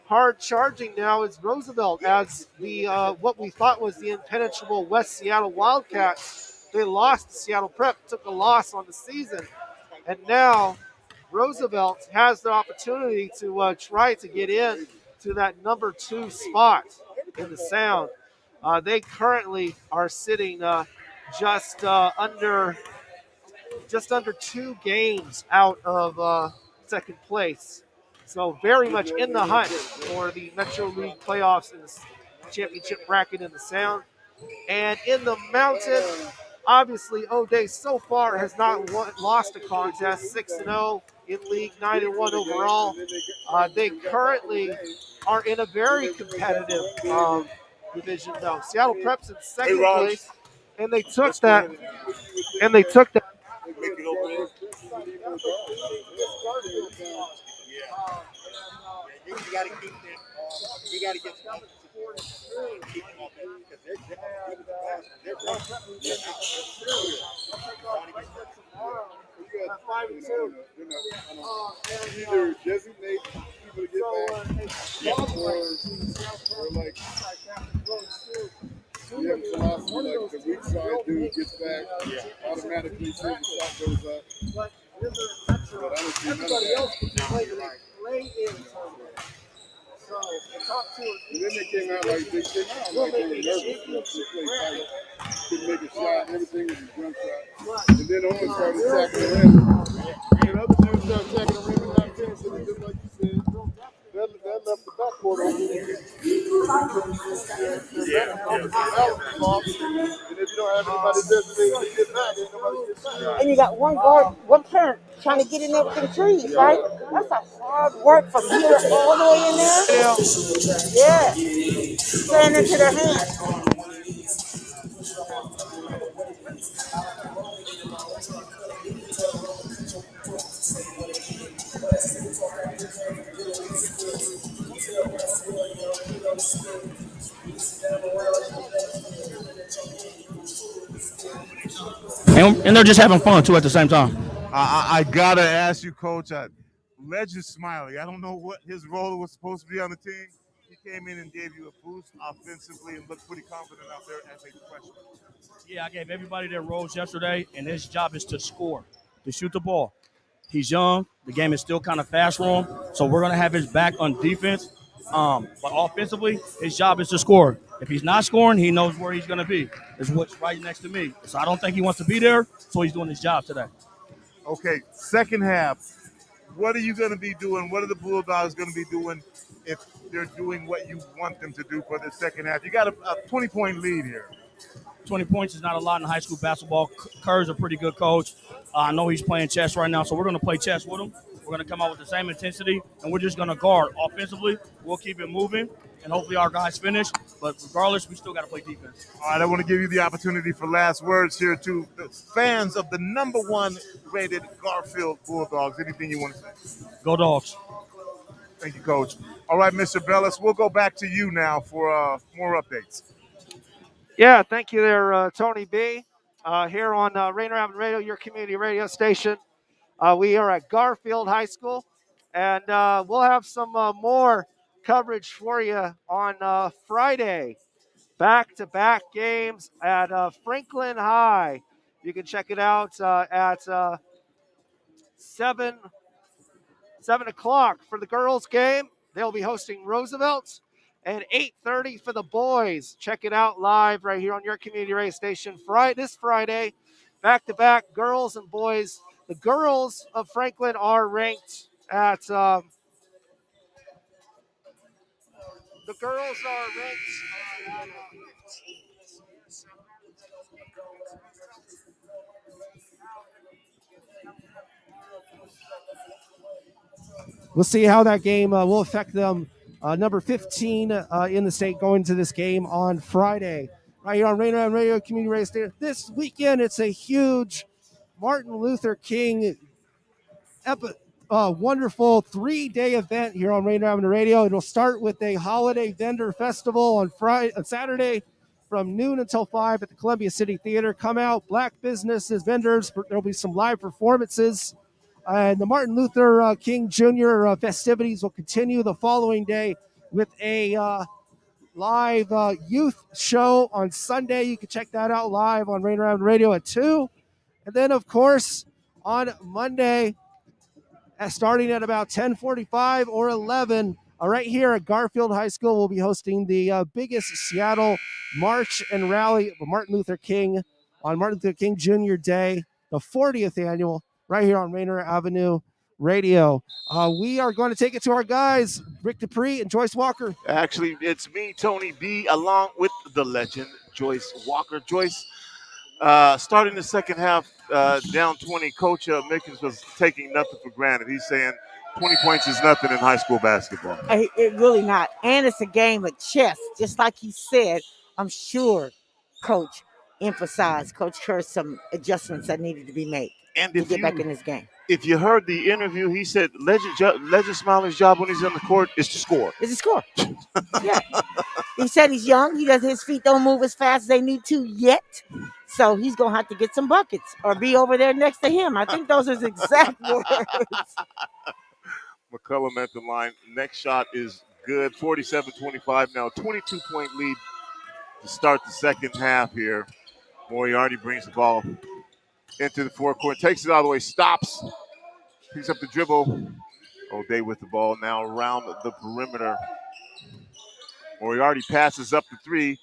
hard charging now is Roosevelt as the what we thought was the impenetrable West Seattle Wildcats. They lost to Seattle Prep, took a loss on the season, and now Roosevelt has the opportunity to try to get in to that number 2 spot in the Sound. They currently are sitting just under 2 games out of second place. So very much in the hunt for the Metro League playoffs in the championship bracket in the Sound. And in the Mountain, obviously, O'Day so far has not lost a contest, 6-0 in league, 9-1 overall. They currently are in a very competitive division, though. Seattle Prep's in second place, and they took that. You got to keep them. You got to get them. Either designate people to get back, or like we have a philosophy like the weak side dude gets back, automatically as soon as the shot goes up. But I don't see everybody else can play in. So the top 2. And then they came out like they were nervous to play tight. Couldn't make a shot, everything was a jump shot. And then Owen started attacking the rim. And other dudes started attacking the rim and not finishing it, just like you said. That left the backcourt open. And if you don't have anybody designated to get back, ain't nobody gets back. And you got one guard, one parent trying to get in there with them trees, right? That's a hard work from here all the way in there. Yeah. Playing into their hands. And they're just having fun too at the same time. I gotta ask you, Coach. Legend Smiley. I don't know what his role was supposed to be on the team. He came in and gave you a boost offensively and looked pretty confident out there as a freshman. Yeah, I gave everybody their roles yesterday, and his job is to score, to shoot the ball. He's young. The game is still kind of fast for him, so we're going to have his back on defense. But offensively, his job is to score. If he's not scoring, he knows where he's going to be. It's what's right next to me. So I don't think he wants to be there, so he's doing his job today. Okay, second half. What are you going to be doing? What are the Bulldogs going to be doing if they're doing what you want them to do for the second half? You got a 20-point lead here. 20 points is not a lot in high school basketball. Kerr's a pretty good coach. I know he's playing chess right now, so we're going to play chess with him. We're going to come out with the same intensity, and we're just going to guard. Offensively, we'll keep it moving, and hopefully our guys finish. But regardless, we still got to play defense. All right, I want to give you the opportunity for last words here to the fans of the number 1 rated Garfield Bulldogs. Anything you want to say? Go Dogs. Thank you, Coach. All right, Mr. Bellis, we'll go back to you now for more updates. Yeah, thank you there, Tony B. Here on Rainier Avenue Radio, your community radio station. We are at Garfield High School, and we'll have some more coverage for you on Friday. Back-to-back games at Franklin High. You can check it out at 7 o'clock for the girls' game. They'll be hosting Roosevelt. And 8:30 for the boys. Check it out live right here on your community radio station this Friday. Back-to-back girls and boys. The girls of Franklin are ranked at the girls are ranked We'll see how that game will affect them. Number 15 in the state going to this game on Friday. right here on Rainier Avenue Radio Community Radio Station. This weekend, it's a huge Martin Luther King wonderful 3-day event here on Rainier Avenue Radio. It'll start with a holiday vendor festival on Saturday from noon until 5 at the Columbia City Theater. Come out, black businesses, vendors. There'll be some live performances. And the Martin Luther King Jr. Festivities will continue the following day with a live youth show on Sunday. You can check that out live on Rainier Avenue Radio at 2. And then, of course, on Monday, starting at about 10:45 or 11, right here at Garfield High School, we'll be hosting the biggest Seattle March and Rally of Martin Luther King on Martin Luther King Jr. Day, the 40th annual, right here on Rainier Avenue Radio. We are going to take it to our guys, Rick Dupree and Joyce Walker. Actually, it's me, Tony B, along with the legend, Joyce Walker. Joyce, starting the second half, down 20, Coach Mickens was taking nothing for granted. He's saying 20 points is nothing in high school basketball. It really not. And it's a game of chess. Just like he said, I'm sure Coach emphasized, Coach Kerr, some adjustments that needed to be made to get back in this game. If you heard the interview, he said Legend Smiley's job when he's on the court is to score. Is to score. Yeah. He said he's young. His feet don't move as fast as they need to yet. So he's going to have to get some buckets or be over there next to him. I think those are his exact words. McCullum at the line. Next shot is good. 47-25 now. 22-point lead to start the second half here. Moriarty brings the ball into the forecourt. Takes it all the way. Stops. Picks up the dribble. O'Day with the ball now around the perimeter. Moriarty passes up the three.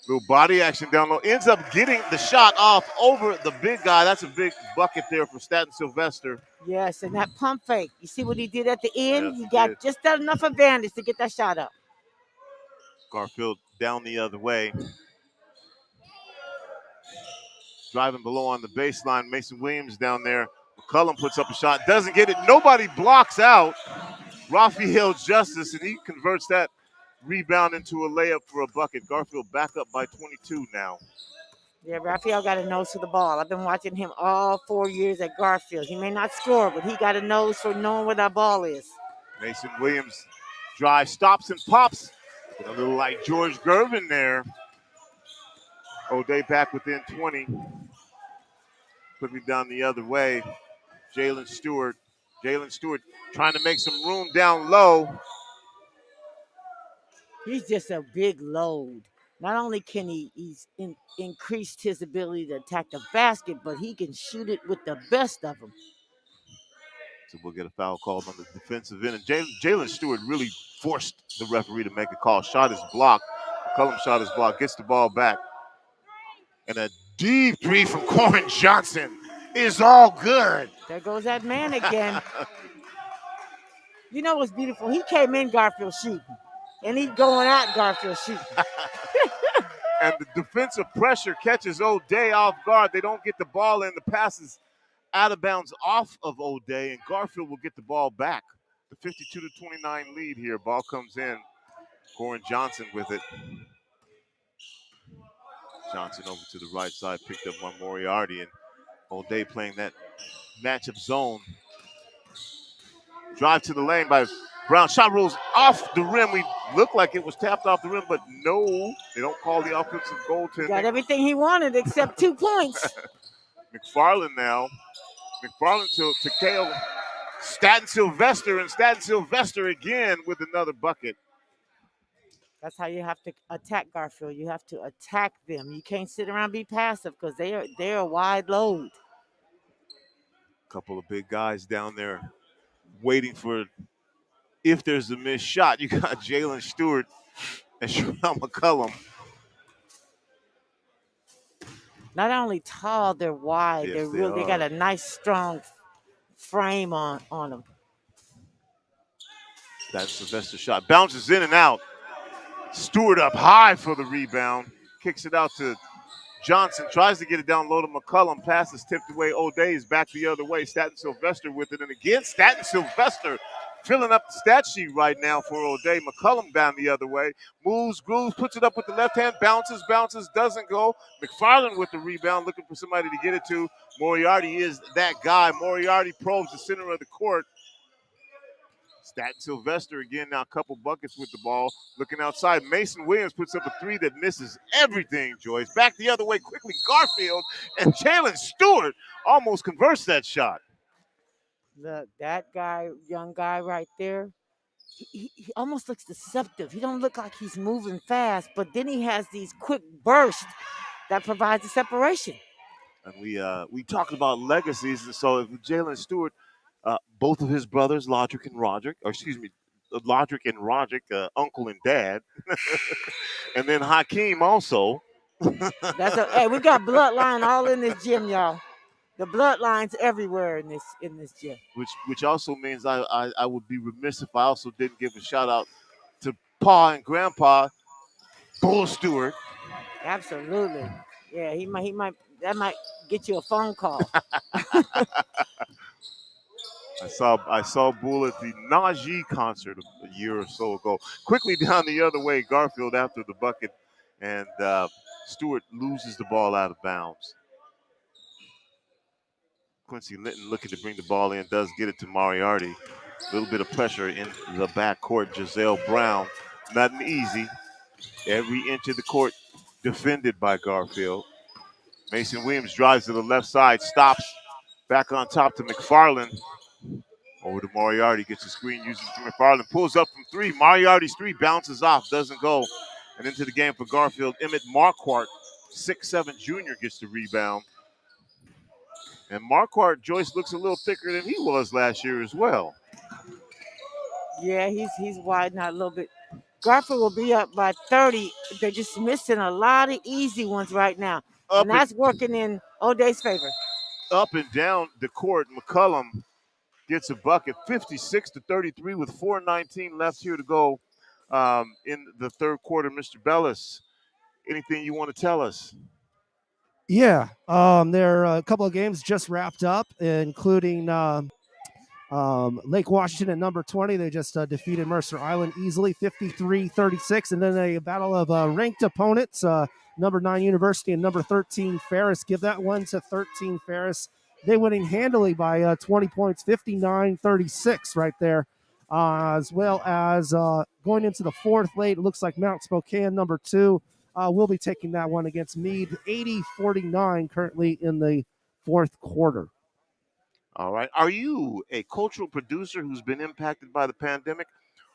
Little body action down low. Ends up getting the shot off over the big guy. That's a big bucket there for Staten Sylvester. Yes, and that pump fake. You see what he did at the end? Yes, he got just enough advantage to get that shot up. Garfield down the other way. Driving below on the baseline. Mason Williams down there. McCullum puts up a shot. Doesn't get it. Nobody blocks out Raphael Justice, and he converts that rebound into a layup for a bucket. Garfield back up by 22 now. Yeah, Raphael got a nose for the ball. I've been watching him all 4 years at Garfield. He may not score, but he got a nose for knowing where that ball is. Mason Williams drive, stops and pops. A little like George Gervin there. O'Day back within 20. Put me down the other way. Jalen Stewart trying to make some room down low. He's just a big load. Not only can he's increased his ability to attack the basket, but he can shoot it with the best of them. So we'll get a foul called on the defensive end. And Jalen Stewart really forced the referee to make a call. Shot is blocked. McCullum shot is blocked. Gets the ball back. And a deep three from Corin Johnson is all good. There goes that man again. You know what's beautiful? He came in Garfield shooting. And he's going out Garfield shooting. And the defensive pressure catches O'Day off guard. They don't get the ball in. The pass is out of bounds off of O'Day, and Garfield will get the ball back. The 52-29 lead here. Ball comes in. Corin Johnson with it. Johnson over to the right side, picked up on Moriarty, and O'Day playing that matchup zone. Drive to the lane by Brown. Shot rolls off the rim. We looked like it was tapped off the rim, but no, they don't call the offensive goaltending. Got everything he wanted except 2 points. McFarland now. McFarland to Kale. Staten Sylvester, and Staten Sylvester again with another bucket. That's how you have to attack Garfield. You have to attack them. You can't sit around and be passive because they're a wide load. Couple of big guys down there waiting for if there's a missed shot. You got Jalen Stewart and Sherelle McCullum. Not only tall, they're wide. Yes, they got a nice, strong frame on them. That Sylvester shot bounces in and out. Stewart up high for the rebound. Kicks it out to Johnson. Tries to get it down low to McCullum. Pass is tipped away. O'Day is back the other way. Staten Sylvester with it. And again, Staten Sylvester filling up the stat sheet right now for O'Day. McCullum down the other way. Moves, grooves, puts it up with the left hand, bounces, doesn't go. McFarland with the rebound, looking for somebody to get it to. Moriarty is that guy. Moriarty probes the center of the court. Staten Sylvester again now a couple buckets with the ball. Looking outside, Mason Williams puts up a three that misses everything, Joyce. Back the other way quickly, Garfield, and Jalen Stewart almost converts that shot. That guy, young guy right there, he almost looks deceptive. He don't look like he's moving fast, but then he has these quick bursts that provides the separation. And we talked about legacies, and so if Jalen Stewart, both of his brothers, Lodrick and Roderick, uncle and dad, and then Hakeem also. Hey, we got bloodline all in this gym, y'all. The bloodlines everywhere in this gym. Which also means I would be remiss if I also didn't give a shout out to Pa and Grandpa Bull Stewart. Absolutely. Yeah, that might get you a phone call. I saw Bull at the Najee concert a year or so ago. Quickly down the other way, Garfield after the bucket, and Stewart loses the ball out of bounds. Quincy Linton looking to bring the ball in, does get it to Moriarty. A little bit of pressure in the backcourt. Giselle Brown, nothing easy. Every inch of the court defended by Garfield. Mason Williams drives to the left side, stops, back on top to McFarland. Over to Moriarty, gets the screen, uses it to McFarland, pulls up from three. Moriarty's three bounces off, doesn't go. And into the game for Garfield, Emmett Marquardt, 6'7" junior, gets the rebound. And Marquardt, Joyce, looks a little thicker than he was last year as well. Yeah, he's widening out a little bit. Garfield will be up by 30. They're just missing a lot of easy ones right now. And that's working in O'Day's favor. Up and down the court, McCullum gets a bucket, 56-33 with 4:19 left here to go in the third quarter. Mr. Bellis, anything you want to tell us? Yeah, there are a couple of games just wrapped up, including Lake Washington at number 20. They just defeated Mercer Island easily, 53-36. And then a battle of ranked opponents, number 9 University and number 13 Ferris. Give that one to 13 Ferris. They winning handily by 20 points, 59-36 right there. As well as going into the fourth late, it looks like Mount Spokane, number 2, will be taking that one against Meade, 80-49 currently in the fourth quarter. All right. Are you a cultural producer who's been impacted by the pandemic?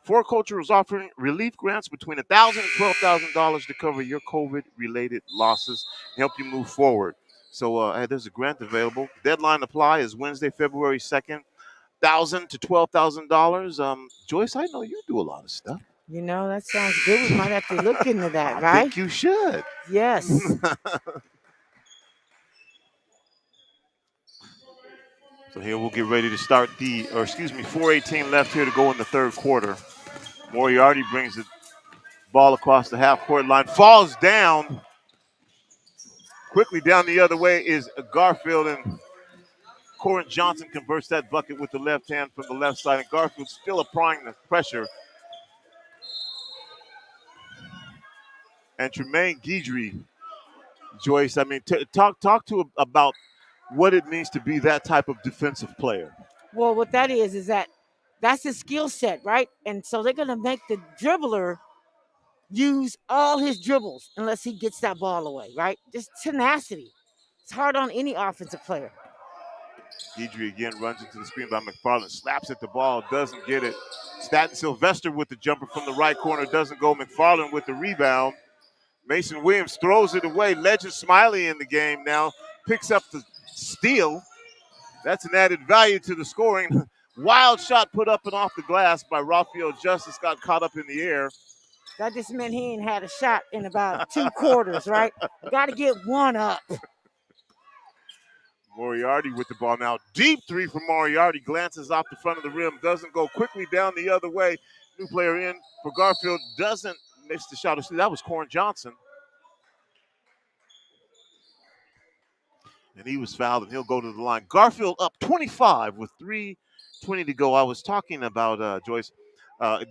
For Culture is offering relief grants between $1,000 and $12,000 to cover your COVID-related losses and help you move forward. So there's a grant available. Deadline to apply is Wednesday, February 2nd. $1,000 to $12,000. Joyce, I know you do a lot of stuff. You know, that sounds good. We might have to look into that, I right? think you should. Yes. So here we'll get ready to start 4:18 left here to go in the third quarter. Moriarty brings the ball across the half-court line, falls down. Quickly down the other way is Garfield, and Corin Johnson converts that bucket with the left hand from the left side, and Garfield still applying the pressure. And Tremaine Guidry, Joyce, I mean, talk to about what it means to be that type of defensive player. Well, what that is that's his skill set, right? And so they're going to make the dribbler use all his dribbles unless he gets that ball away, right? Just tenacity. It's hard on any offensive player. Guidry again runs into the screen by McFarland, slaps at the ball, doesn't get it. Staten Sylvester with the jumper from the right corner, doesn't go. McFarland with the rebound. Mason Williams throws it away. Legend Smiley in the game now, picks up the steal. That's an added value to the scoring. Wild shot put up and off the glass by Rafael Justice, got caught up in the air. That just meant he ain't had a shot in about 2 quarters, right? Got to get one up. Moriarty with the ball now. Deep three from Moriarty. Glances off the front of the rim. Doesn't go. Quickly down the other way. New player in for Garfield. Doesn't miss the shot. That was Corin Johnson. And he was fouled, and he'll go to the line. Garfield up 25 with 3 20 to go. I was talking about, Joyce,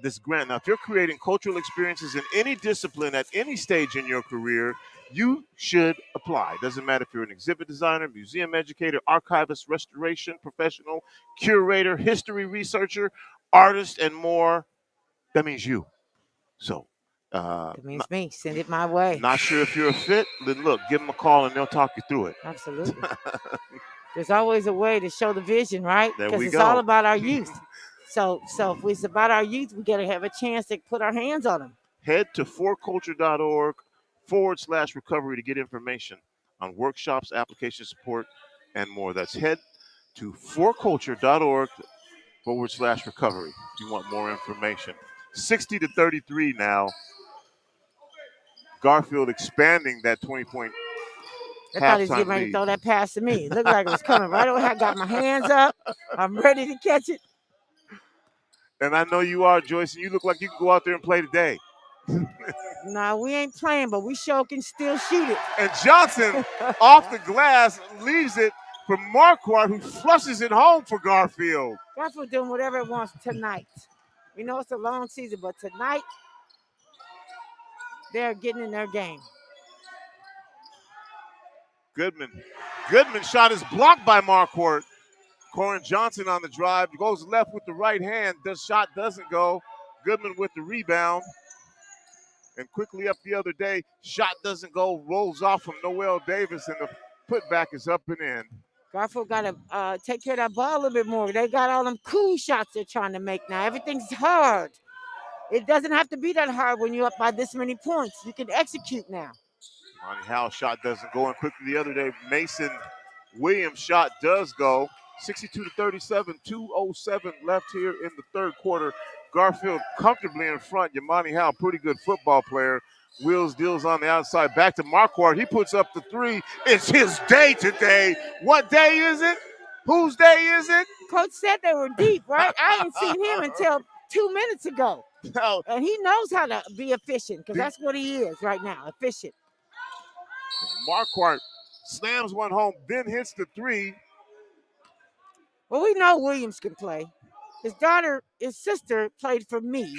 this grant. Now, if you're creating cultural experiences in any discipline at any stage in your career, you should apply. Doesn't matter if you're an exhibit designer, museum educator, archivist, restoration professional, curator, history researcher, artist, and more. That means you. So, That means me. Send it my way. not sure if you're a fit? Then look, give them a call and they'll talk you through it. Absolutely. There's always a way to show the vision, right? There Because we it's go. all about our youth. So if it's about our youth, we got to have a chance to put our hands on them. Head to forculture.org/recovery to get information on workshops, application support, and more. That's head to forculture.org/recovery if you want more information. 60-33 now. Garfield expanding that 20-point I thought he was getting halftime ready to lead. throw that pass to me. It looked like it was coming right over. I got my hands up. I'm ready to catch it. And I know you are, Joyce, and you look like you can go out there and play today. No, we ain't playing, but we sure can still shoot it. And Johnson off the glass leaves it for Marquardt, who flushes it home for Garfield. Garfield doing whatever it wants tonight. We know it's a long season, but tonight they're getting in their game. Goodman shot is blocked by Marquardt. Corin Johnson on the drive, goes left with the right hand. The shot doesn't go. Goodman with the rebound. And quickly up the other day, shot doesn't go, rolls off from Noel Davis, and the putback is up and in. Garfield got to take care of that ball a little bit more. They got all them cool shots they're trying to make now. Everything's hard. It doesn't have to be that hard when you're up by this many points. You can execute now. Monty Howell's shot doesn't go, and quickly the other day, Mason Williams' shot does go. 62-37, 2:07 left here in the third quarter. Garfield comfortably in front. Yamani Howell, pretty good football player. Wheels deals on the outside. Back to Marquardt. He puts up the three. It's his day today. What day is it? Whose day is it? Coach said they were deep, right? I ain't seen him until 2 minutes ago. No. And he knows how to be efficient because that's what he is right now, efficient. Marquardt slams one home, then hits the three. Well, we know Williams can play. His sister played for me.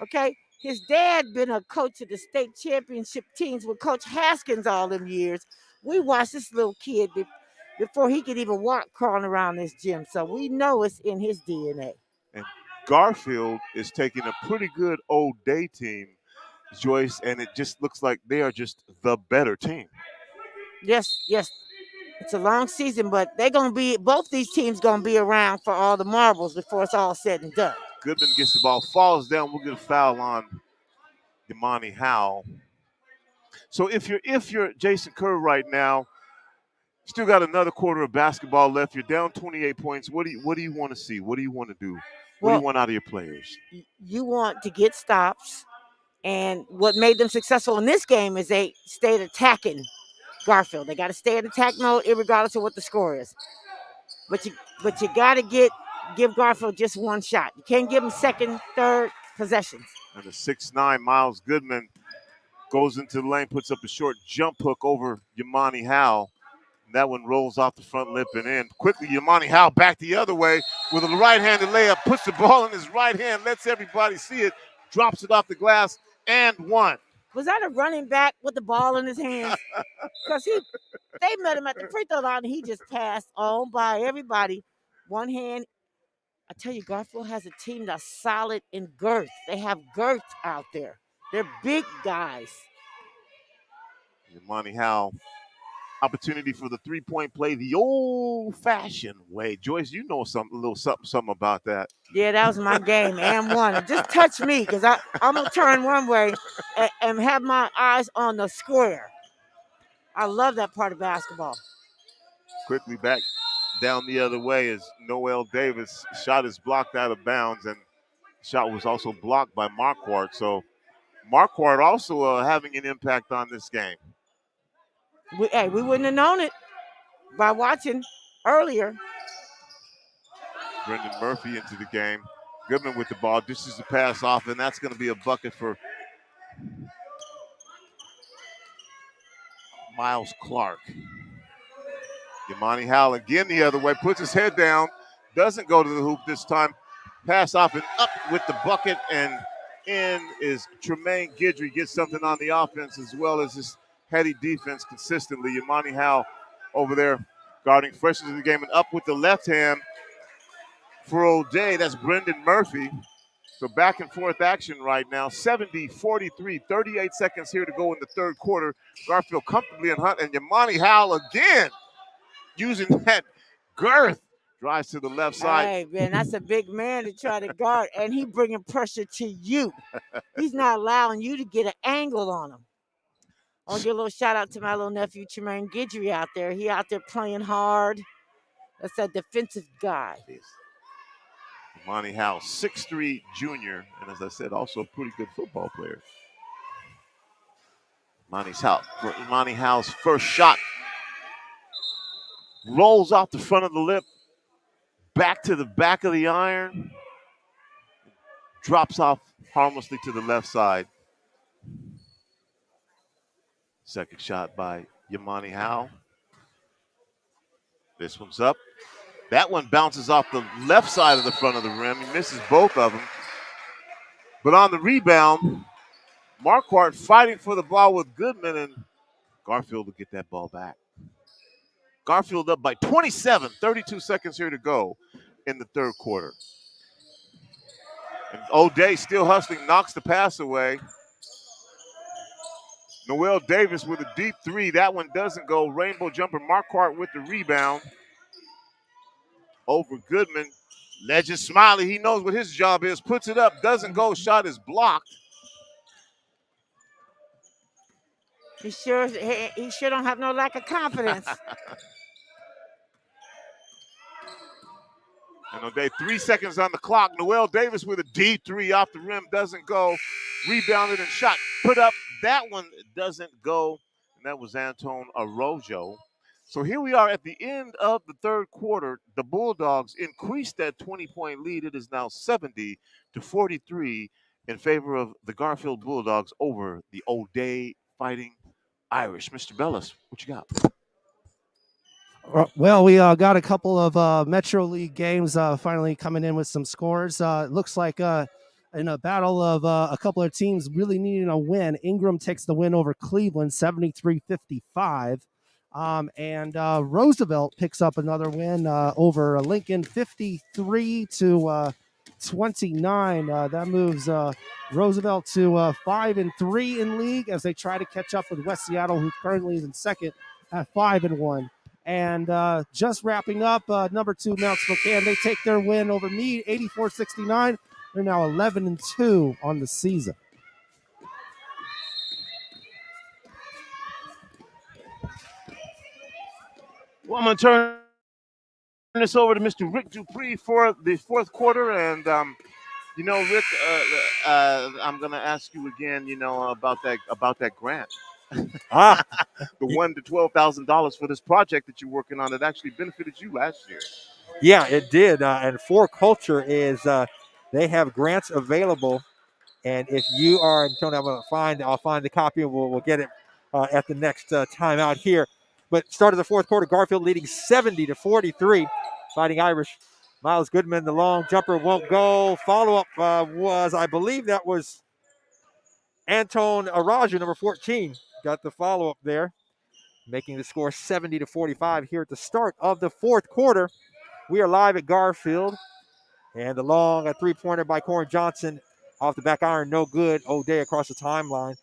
Okay. His dad been a coach of the state championship teams with Coach Haskins all them years. We watched this little kid before he could even walk crawling around this gym. So we know it's in his DNA. And Garfield is taking a pretty good old day team, Joyce, and it just looks like they are just the better team. Yes. It's a long season, but both these teams gonna be around for all the marbles before it's all said and done. Goodman gets the ball, falls down. We'll get a foul on Yamani Howell. So if you're Jason Kerr right now, still got another quarter of basketball left. You're down 28 points. What do you want to see? What do you want to do? What do you want out of your players? You want to get stops, and what made them successful in this game is they stayed attacking Garfield. They got to stay in attack mode, irregardless of what the score is. But you got to give Garfield just one shot. You can't give him second, third possessions. And the 6'9" Miles Goodman goes into the lane, puts up a short jump hook over Yamani Howell. And that one rolls off the front lip and in. Quickly, Yamani Howell back the other way with a right-handed layup, puts the ball in his right hand, lets everybody see it, drops it off the glass, and one. Was that a running back with the ball in his hands? Because they met him at the free throw line and he just passed on by everybody. One hand. I tell you, Garfield has a team that's solid in girth. They have girth out there. They're big guys. Yamani Howell, opportunity for the three-point play the old-fashioned way. Joyce, you know a little something about that. Yeah, that was my game, and one. Just touch me, because I'm going to turn one way and have my eyes on the square. I love that part of basketball. Quickly back down the other way as Noel Davis' shot is blocked out of bounds, and shot was also blocked by Marquardt. So Marquardt also having an impact on this game. We wouldn't have known it by watching earlier. Brendan Murphy into the game. Goodman with the ball, dishes the pass off, and that's going to be a bucket for Miles Clark. Yamani Howell again the other way, puts his head down, Doesn't go to the hoop this time. Pass off and up with the bucket, and in is Tremaine Guidry. Gets something on the offense as well as his heady defense consistently. Yamani Howe over there guarding freshman of the game, and up with the left hand for O'Day. That's Brendan Murphy. So back and forth action right now. 70-43, 38 seconds here to go in the third quarter. Garfield comfortably in hunt, and Yamani Howe again using that girth. Drives to the left side. Hey, man, that's a big man to try to guard, and he bringing pressure to you. He's not allowing you to get an angle on him. I'll give a little shout out to my little nephew, Tremaine Guidry, out there. He out there playing hard. That's that defensive guy. Monty Howe, 6'3" junior, and as I said, also a pretty good football player. Monty Howe's first shot rolls off the front of the lip, back to the back of the iron, drops off harmlessly to the left side. Second shot by Yamani Howe. This one's up. That one bounces off the left side of the front of the rim. He misses both of them. But on the rebound, Marquardt fighting for the ball with Goodman, and Garfield will get that ball back. Garfield up by 27, 32 seconds here to go in the third quarter. And O'Day still hustling, knocks the pass away. Noel Davis with a deep three. That one doesn't go. Rainbow jumper. Marquardt with the rebound. Over Goodman. Legend Smiley, he knows what his job is. Puts it up, doesn't go. Shot is blocked. He sure don't have no lack of confidence. And O'Day, 3 seconds on the clock. Noel Davis with a deep three off the rim, doesn't go. Rebounded and shot, put up. That one doesn't go. And that was Anton Arrojo. So here we are at the end of the third quarter. The Bulldogs increased that 20-point lead. It is now 70-43 in favor of the Garfield Bulldogs over the O'Day Fighting Irish. Mr. Bellis, what you got? Well, we got a couple of Metro League games finally coming in with some scores. It looks like in a battle of a couple of teams really needing a win, Ingram takes the win over Cleveland, 73-55. And Roosevelt picks up another win over Lincoln, 53-29. That moves Roosevelt to 5-3 in league as they try to catch up with West Seattle, who currently is in second at 5-1. And just wrapping up, number 2 Mount Spokane, they take their win over Meade, 84-69. They're now 11-2 on the season. Well, I'm going to turn this over to Mr. Rick Dupree for the fourth quarter. And, Rick, I'm going to ask you again, about that grant. The $1,000 to $12,000 for this project that you're working on that actually benefited you last year. Yeah, it did. And For Culture is they have grants available. And if you are, Tony, I'll find the copy and we'll get it at the next time out here. But started the fourth quarter, Garfield leading 70-43. Fighting Irish. Miles Goodman, the long jumper won't go. Follow-up was, I believe that was Anton Araju, number 14. Got the follow-up there, making the score 70-45 here at the start of the fourth quarter. We are live at Garfield. And the long three-pointer by Corin Johnson off the back iron, no good. O'Day across the timeline.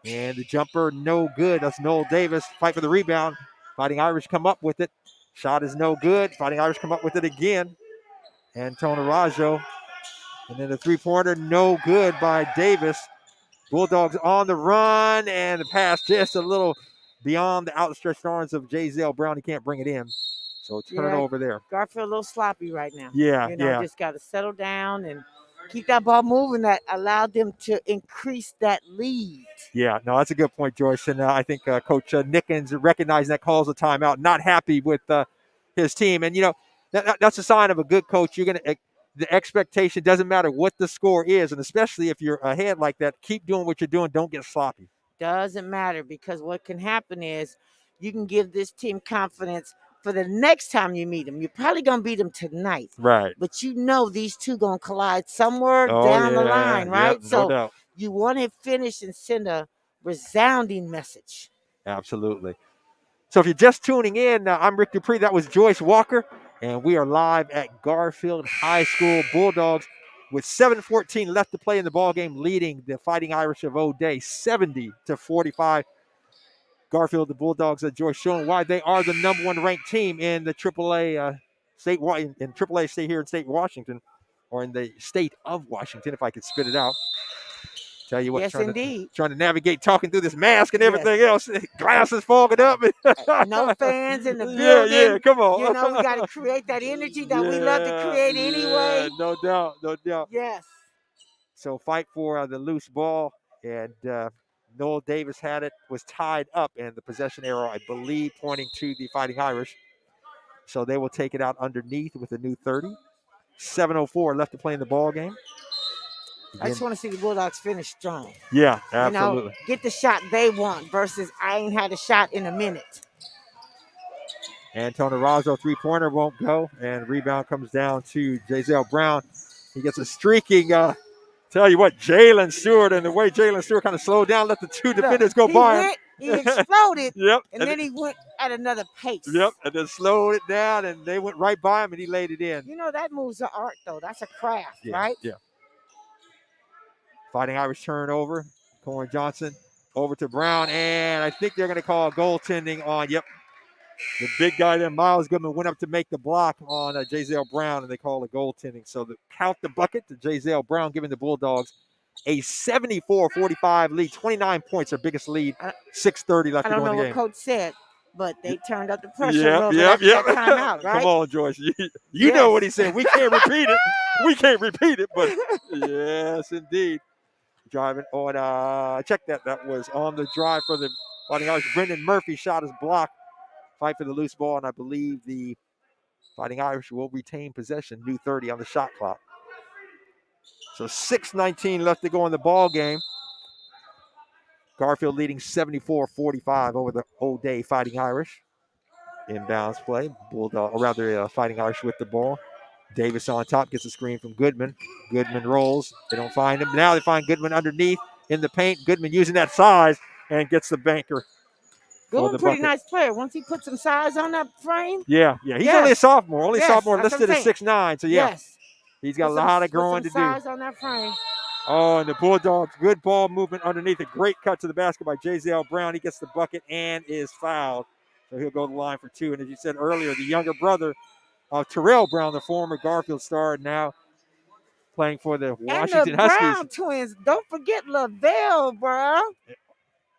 And the jumper, no good. That's Noel Davis. Fight for the rebound. Fighting Irish come up with it. Shot is no good. Fighting Irish come up with it again. Anton Araujo. And then the three-pointer, no good by Davis. Bulldogs on the run, and the pass just a little beyond the outstretched arms of J.Z.L. Brown. He can't bring it in. So turnover there. Garfield a little sloppy right now. Yeah, Just got to settle down and keep that ball moving. That allowed them to increase that lead. Yeah, no, that's a good point, Joyce. And I think Coach Nickens recognizing that calls a timeout, not happy with his team. And, that's a sign of a good coach. You're going to the expectation doesn't matter what the score is, and especially if you're ahead like that, keep doing what you're doing. Don't get sloppy. Doesn't matter, because what can happen is you can give this team confidence for the next time you meet them. You're probably gonna beat them tonight, Right. but you know these two gonna collide somewhere Oh, down the yeah. line, right? Yep, no So doubt. you want to finish and send a resounding message. Absolutely. So if you're just tuning in, I'm Rick Dupree. That was Joyce Walker, and we are live at Garfield High School Bulldogs with 7:14 left to play in the ball game, leading the Fighting Irish of O'Day 70-45. Garfield, the Bulldogs, Joyce, showing why they are the number one ranked team in the AAA state in AAA state here in state Washington, or in the state of Washington, if I could spit it out. Tell you what, Yes, indeed. trying to navigate talking through this mask and Yes. everything else. Glasses fogging up. No fans in the Yeah, building. come on. You know, we got to create that energy that we love to create anyway. No doubt, no doubt. Yes. So fight for the loose ball, and Noel Davis had it, was tied up, and the possession arrow, I believe, pointing to the Fighting Irish. So they will take it out underneath with a new 30. 7:04 left to play in the ball game. I just want to see the Bulldogs finish strong. Yeah, absolutely. You know, get the shot they want versus I ain't had a shot in a minute. Antonio Razzo, three-pointer won't go, and rebound comes down to Jazelle Brown. He gets a streaking, tell you what, Jalen Stewart, and the way Jalen Stewart kind of slowed down, let the two defenders go by him. He exploded, Yep. and then he went at another pace. Yep, and then slowed it down, and they went right by him, and he laid it in. You know, that moves an art, though. That's a craft, right? Yeah. Fighting Irish turnover. Corey Johnson over to Brown, and I think they're going to call goaltending on, the big guy there, Miles Goodman, went up to make the block on Jazelle Brown, and they call it goaltending. So count the bucket to Jazelle Brown, giving the Bulldogs a 74-45 lead, 29 points, their biggest lead, 6:30 left to go in the game. I don't know what Coach said, but they turned up the pressure a little bit after that timeout, right? Come on, Joyce. You know what he said. We can't repeat it. We can't repeat it, but yes, indeed. Driving on, check that. That was on the drive for the Fighting Irish. Brendan Murphy shot his block. Fight for the loose ball, and I believe the Fighting Irish will retain possession. New 30 on the shot clock. So 6:19 left to go in the ball game. Garfield leading 74-45 over the O'Day Fighting Irish. Inbounds play. Fighting Irish with the ball. Davis on top, gets a screen from Goodman. Goodman rolls. They don't find him. Now they find Goodman underneath in the paint. Goodman using that size and gets the banker. Goodman, pretty nice player. Once he put some size on that frame. Yeah. He's only a sophomore. Sophomore listed at 6'9". So, yes. He's got a lot of growing to do. Size on that frame. Oh, and the Bulldogs, good ball movement underneath. A great cut to the basket by Jazelle Brown. He gets the bucket and is fouled. So he'll go to the line for two. And as you said earlier, the younger brother of Terrell Brown, the former Garfield star, now playing for the Washington and the Huskies. Brown twins. Don't forget Lavelle Brown.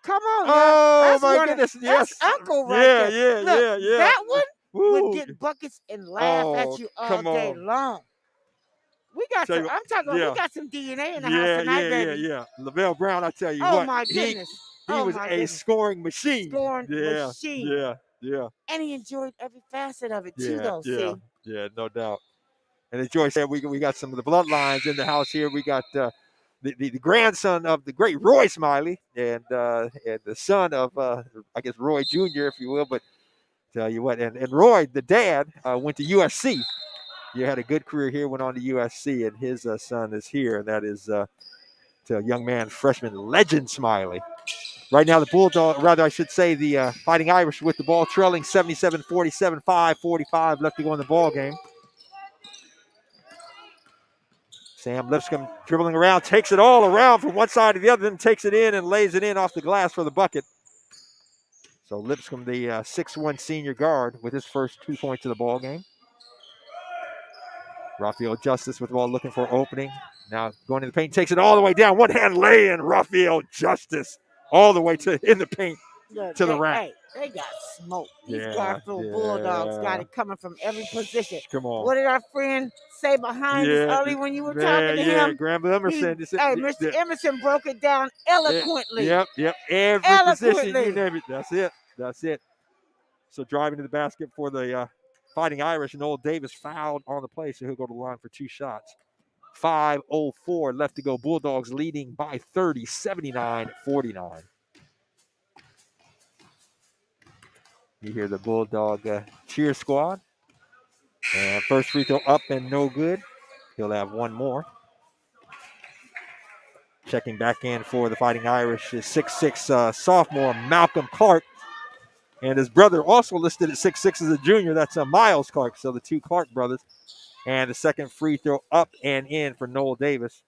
Come on, oh my goodness! That's Uncle right there. Look, yeah. That one would get buckets and laugh at you all day long. We got some. I'm talking. We got some DNA in the house tonight, baby. Yeah. Lavelle Brown, I tell you what. Oh my goodness. He was a scoring machine. Machine. Yeah. And he enjoyed every facet of it too, though. See. Yeah, no doubt. And as Joyce said, we got some of the bloodlines in the house here. We got the grandson of the great Roy Smiley and the son of I guess Roy Jr., if you will. But tell you what, and Roy, the dad, went to USC. You had a good career here, went on to USC, and his son is here, and that is to a young man, freshman legend Smiley. Right now, the the Fighting Irish with the ball, trailing 77-47, 5:45 left to go in the ball game. Sam Lipscomb dribbling around, takes it all around from one side to the other, then takes it in and lays it in off the glass for the bucket. So Lipscomb, the 6'1" senior guard, with his first 2 points of the ball game. Raphael Justice with the ball, looking for opening. Now going in the paint, takes it all the way down. One-hand lay-in, Raphael Justice all the way in the paint to the rack. Hey, they got smoked. These Garfield Bulldogs got it coming from every position. Come on. What did our friend say behind us early when you were talking to him? Granville Emerson. Mr. Emerson broke it down eloquently. Yep. Every position, you name it. That's it. So driving to the basket for the Fighting Irish, and Noel Davis fouled on the play, so he'll go to the line for two shots. 5:04 left to go. Bulldogs leading by 30, 79-49. You hear the Bulldog cheer squad. And first free throw up and no good. He'll have one more. Checking back in for the Fighting Irish is 6'6" sophomore Malcolm Clark. And his brother also listed at 6'6" as a junior. That's Miles Clark. So the two Clark brothers. And the second free throw up and in for Noel Davis,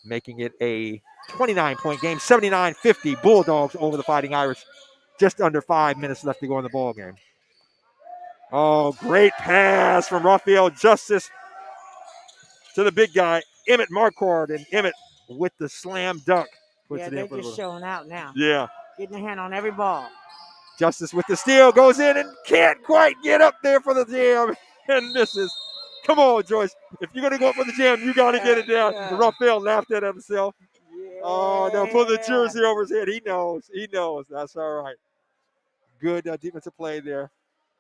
making it a 29-point game, 79-50 Bulldogs over the Fighting Irish. Just under 5 minutes left to go in the ball game. Oh, great pass from Raphael Justice to the big guy, Emmett Marquardt, and Emmett with the slam dunk. Yeah, they're just showing out now. Yeah. Getting a hand on every ball. Justice with the steal, goes in and can't quite get up there for the jam and misses. Come on, Joyce. If you're going to go up for the jam, you got to get it down. Yeah. Raphael laughed at himself. Yeah. Oh, now put the jersey over his head. He knows. He knows. That's all right. Good defensive play there.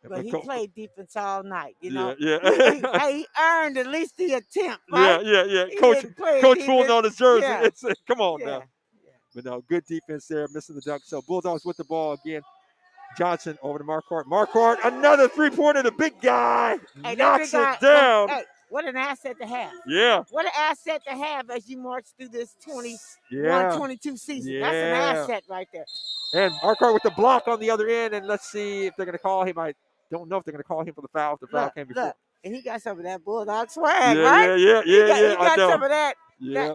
But he played defense all night, you know. Yeah. He earned at least the attempt, right? Yeah. Coach pulling on his jersey. Yeah. Come on now. Yeah. But no, good defense there, missing the dunk. So Bulldogs with the ball again. Johnson over to Marquardt. Marquardt, another three-pointer. The big guy knocks it down. Hey, what an asset to have. Yeah. What an asset to have as you march through this 21-22 season. Yeah. That's an asset right there. And Marquardt with the block on the other end, and let's see if they're going to call him. I don't know if they're going to call him for the foul. If the foul came before. Look, and he got some of that Bulldog swag, right? Yeah. He got some of that. Yeah.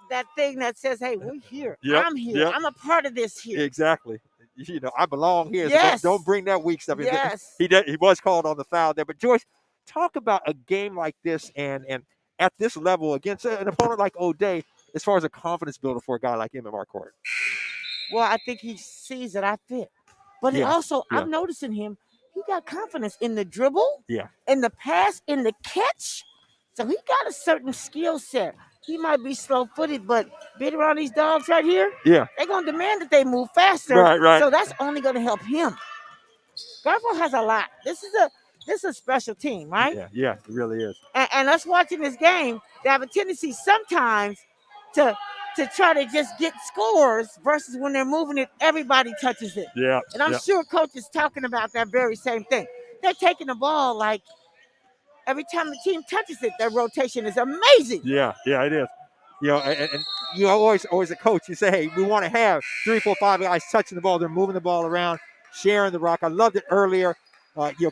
That thing that says, "Hey, we're here. Yep. I'm here. Yep. I'm a part of this here." Exactly. You know, I belong here. Yes. So don't bring that weak stuff. Yes. He was called on the foul there. But Joyce, talk about a game like this and at this level against an opponent like O'Day, as far as a confidence builder for a guy like him at Marquardt. Well, I think he sees that I fit. But he also, I'm noticing him, he got confidence in the dribble, in the pass, in the catch. So he got a certain skill set. He might be slow-footed, but being around these dogs right here, they're going to demand that they move faster. Right. So that's only going to help him. Garfield has a lot. This is a special team, right? Yeah, it really is. And us watching this game, they have a tendency sometimes to try to just get scores versus when they're moving it, everybody touches it. Yeah. And I'm sure Coach is talking about that very same thing. They're taking the ball like every time the team touches it, their rotation is amazing. Yeah, it is. You know, and you know, always a coach, you say, hey, we want to have 3, 4, 5 guys touching the ball. They're moving the ball around, sharing the rock. I loved it earlier.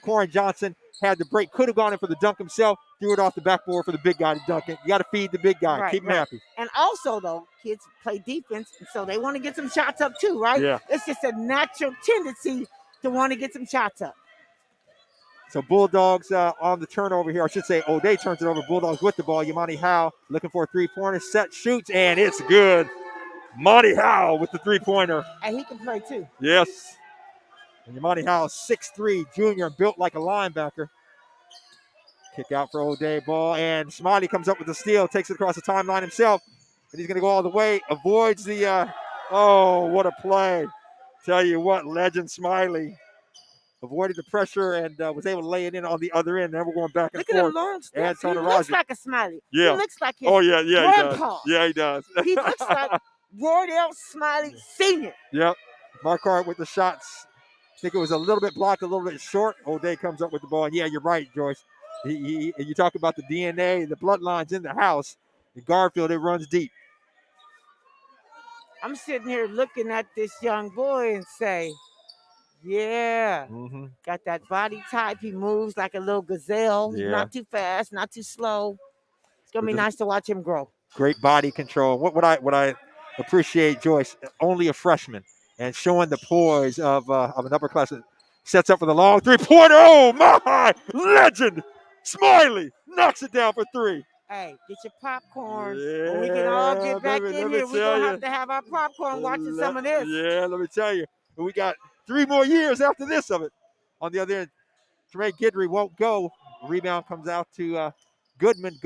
Corin Johnson had the break, could have gone in for the dunk himself, threw it off the backboard for the big guy to dunk it. You got to feed the big guy, keep him happy. And also, though, kids play defense, and so they want to get some shots up too, right? Yeah. It's just a natural tendency to want to get some shots up. So Bulldogs on the turnover here. I should say O'Day turns it over. Bulldogs with the ball. Yamani Howe looking for a three-pointer. Set, shoots, and it's good. Monty Howe with the three-pointer. And he can play too. Yes. And Yamani Howe, 6'3", junior, built like a linebacker. Kick out for O'Day, ball, and Smiley comes up with the steal, takes it across the timeline himself, and he's going to go all the way, avoids the, what a play. Tell you what, legend Smiley. Avoided the pressure and was able to lay it in on the other end. Now we're going back and forth. Look at him long steps. He looks like a Smiley. Yeah. He looks like his grandpa. He He does. He looks like Wardell Smiley Sr. Yep. Marquardt with the shots. I think it was a little bit blocked, a little bit short. O'Day comes up with the ball. And yeah, you're right, Joyce. You talk about the DNA, the bloodlines in the house. In Garfield, it runs deep. I'm sitting here looking at this young boy and say, yeah, got that body type. He moves like a little gazelle. He's not too fast, not too slow. It's gonna be nice to watch him grow. Great body control. What I appreciate, Joyce, only a freshman, and showing the poise of an upperclassman. Sets up for the long three-pointer. Oh my! Legend Smiley knocks it down for three. Hey, get your popcorn. When we can all get back in here, we're going to have our popcorn watching some of this. Yeah, let me tell you. We got 3 more years after this of it. On the other end, Trey Guidry won't go. Rebound comes out to Goodman.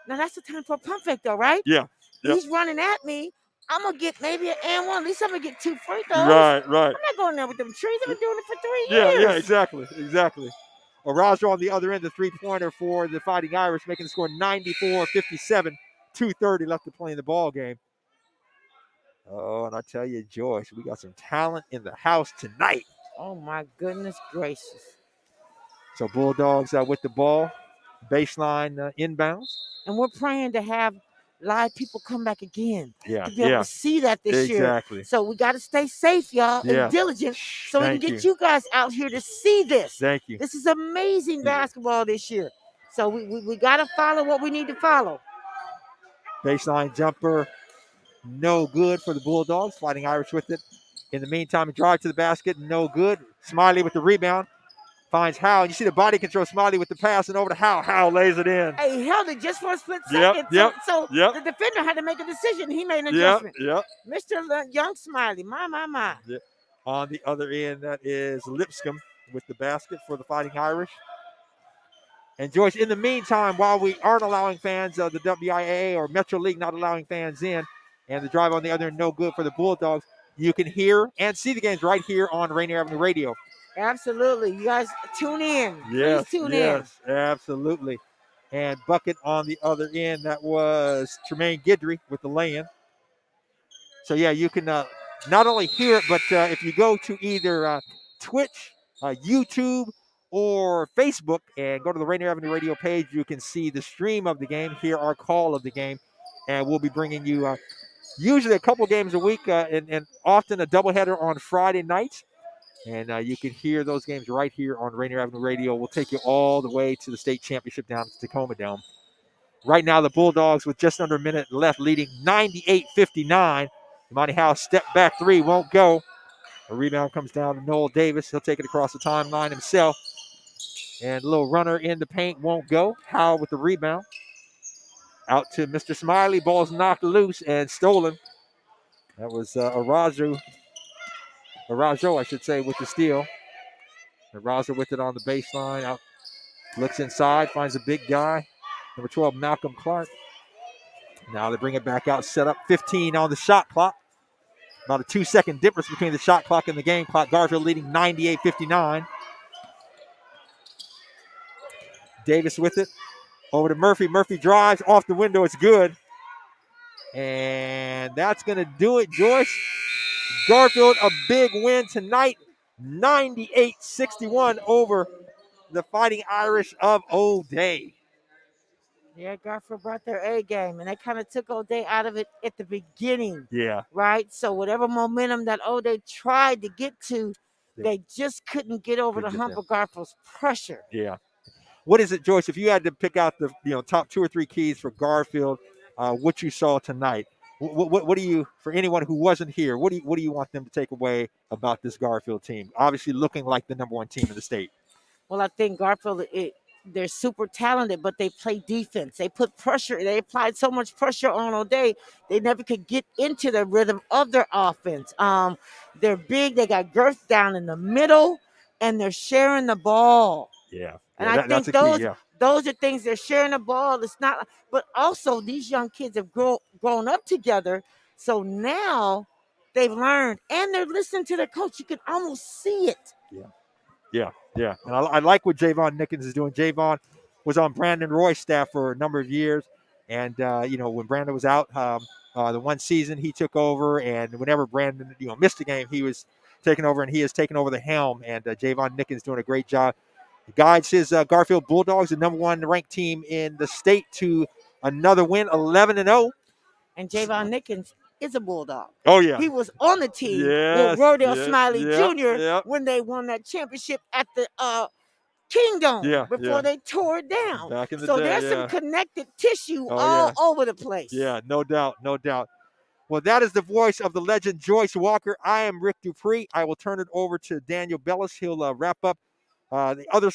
Now, that's the time for a pump fake, though, right? Yeah. He's running at me. I'm going to get maybe an and one. At least I'm going to get 2 free throws. Right. I'm not going there with them trees. I've been doing it for 3 years. Yeah, exactly. Arajo on the other end, the three-pointer for the Fighting Irish, making the score 94-57. 2:30 left to play in the ball game. Oh, and I tell you, Joyce, we got some talent in the house tonight. Oh, my goodness gracious. So Bulldogs with the ball, baseline inbounds. And we're praying to have live people come back again Yeah, to be able yeah, to see that this year. exactly. So we got to stay safe, y'all, and Yeah. diligent so we can Thank get you. you guys out here to see this. Thank you. This is amazing basketball this year. So we got to follow what we need to follow. Baseline jumper, no good for the Bulldogs. Fighting Irish with it. In the meantime, a drive to the basket, no good. Smiley with the rebound. Finds Howe. You see the body control. Smiley with the pass and over to Howe. Howe lays it in. Hey, he held it just for a split Yep, second. yep, So yep. the defender had to make a decision. He made an Yep, adjustment. yep. Mr. Young Smiley, my. Yep. On the other end, that is Lipscomb with the basket for the Fighting Irish. And Joyce, in the meantime, while we aren't allowing fans of the WIAA or Metro League not allowing fans in, and the drive on the other end no good for the Bulldogs, you can hear and see the games right here on Rainier Avenue Radio. Absolutely. You guys tune in. Yes, Please tune yes, absolutely. And bucket on the other end, that was Tremaine Guidry with the lay-in. So, yeah, you can not only hear it, but if you go to either Twitch, YouTube, or Facebook and go to the Rainier Avenue Radio page, you can see the stream of the game, hear our call of the game, and we'll be bringing you usually a couple games a week and often a doubleheader on Friday nights. And you can hear those games right here on Rainier Avenue Radio. We'll take you all the way to the state championship down at the Tacoma Dome. Right now, the Bulldogs, with just under a minute left, leading 98-59. Monty Howe step back three, won't go. A rebound comes down to Noel Davis. He'll take it across the timeline himself. And a little runner in the paint won't go. Howe with the rebound. Out to Mr. Smiley. Ball's knocked loose and stolen. That was Arajo, I should say, with the steal. Arajo with it on the baseline. Out, looks inside, finds a big guy. Number 12, Malcolm Clark. Now they bring it back out, set up 15 on the shot clock. About a 2-second difference between the shot clock and the game clock. Garfield leading 98-59. Davis with it. Over to Murphy. Murphy drives off the window. It's good. And that's going to do it, Joyce. Garfield, a big win tonight. 98-61 over the Fighting Irish of O'Day. Yeah, Garfield brought their A game, and they kind of took O'Day out of it at the beginning. Yeah. Right? So whatever momentum that O'Day tried to get to, they just couldn't get over the hump of Garfield's pressure. Yeah. What is it, Joyce, if you had to pick out the top 2 or 3 keys for Garfield, what you saw tonight? What do you, for anyone who wasn't here, what do you want them to take away about this Garfield team? Obviously looking like the number 1 team in the state. Well, I think Garfield, they're super talented, but they play defense. They put pressure. They applied so much pressure on O'Day, they never could get into the rhythm of their offense. They're big. They got girth down in the middle, and they're sharing the ball. Yeah. And I think those are things. They're sharing the ball. It's not, but also these young kids have grown up together. So now they've learned, and they're listening to their coach. You can almost see it. Yeah. And I like what Javon Nickens is doing. Javon was on Brandon Roy's staff for a number of years. And, when Brandon was out, the one season he took over, and whenever Brandon, missed a game, he was taking over, and he has taken over the helm. And Javon Nickens doing a great job. He guides his Garfield Bulldogs, the number 1 ranked team in the state, to another win, 11-0. And Javon Nickens is a Bulldog. Oh, yeah. He was on the team with Rodale Smiley Jr. Yep. when they won that championship at the Kingdom before they tore it down. Back in the so day, there's some connected tissue all over the place. Yeah, no doubt. Well, that is the voice of the legend Joyce Walker. I am Rick Dupree. I will turn it over to Daniel Bellis. He'll wrap up the other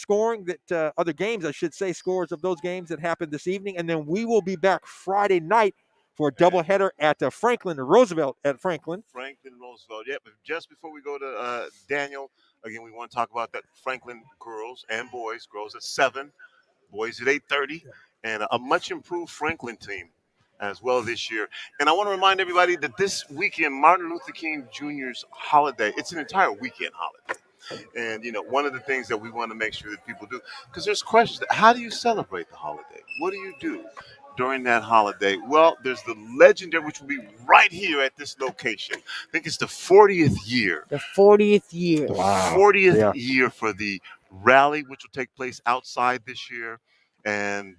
other games, I should say, scores of those games that happened this evening. And then we will be back Friday night for a doubleheader at Franklin Roosevelt at Franklin. Franklin Roosevelt. Yeah, but just before we go to Daniel, again, we want to talk about that Franklin girls and boys. Girls at 7, boys at 8:30, and a much improved Franklin team as well this year. And I want to remind everybody that this weekend, Martin Luther King Jr.'s holiday, it's an entire weekend holiday. And, one of the things that we want to make sure that people do, because there's questions, how do you celebrate the holiday? What do you do during that holiday? Well, there's the legendary, which will be right here at this location. I think it's the 40th year. The 40th year. Wow. 40th year for the rally, which will take place outside this year. And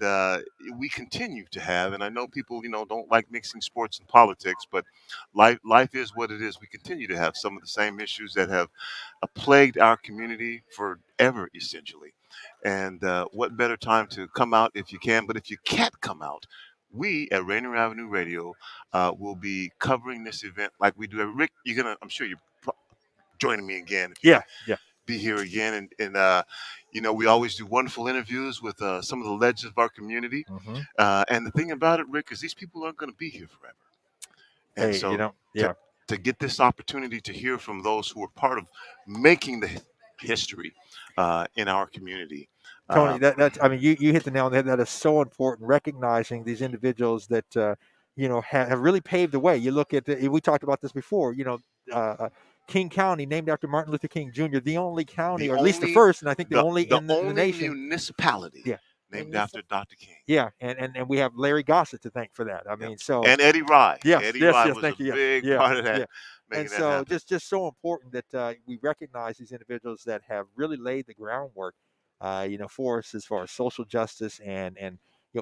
we continue to have, and I know people, don't like mixing sports and politics, but life is what it is. We continue to have some of the same issues that have plagued our community forever, essentially. And what better time to come out if you can? But if you can't come out, we at Rainier Avenue Radio will be covering this event like we do. Rick, I'm sure you're joining me again if you Yeah, can yeah. be here again. And we always do wonderful interviews with some of the legends of our community. Mm-hmm. And the thing about it, Rick, is these people aren't going to be here forever. And Hey, so yeah. to get this opportunity to hear from those who are part of making the history in our community. Tony, that's I mean, you hit the nail on the head. That is so important. Recognizing these individuals that have really paved the way. You look at we talked about this before. King County, named after Martin Luther King Jr., the only county, or at least the first, and I think the only in the nation. Municipality. Yeah. Named after Dr. King. Yeah, and we have Larry Gossett to thank for that. I mean, so and Eddie Rye. Yes, Eddie yes, Rye yes. was Thank a you. big Yeah, part of that. yeah. Making And that so happen. just so important that we recognize these individuals that have really laid the groundwork, for us as far as social justice and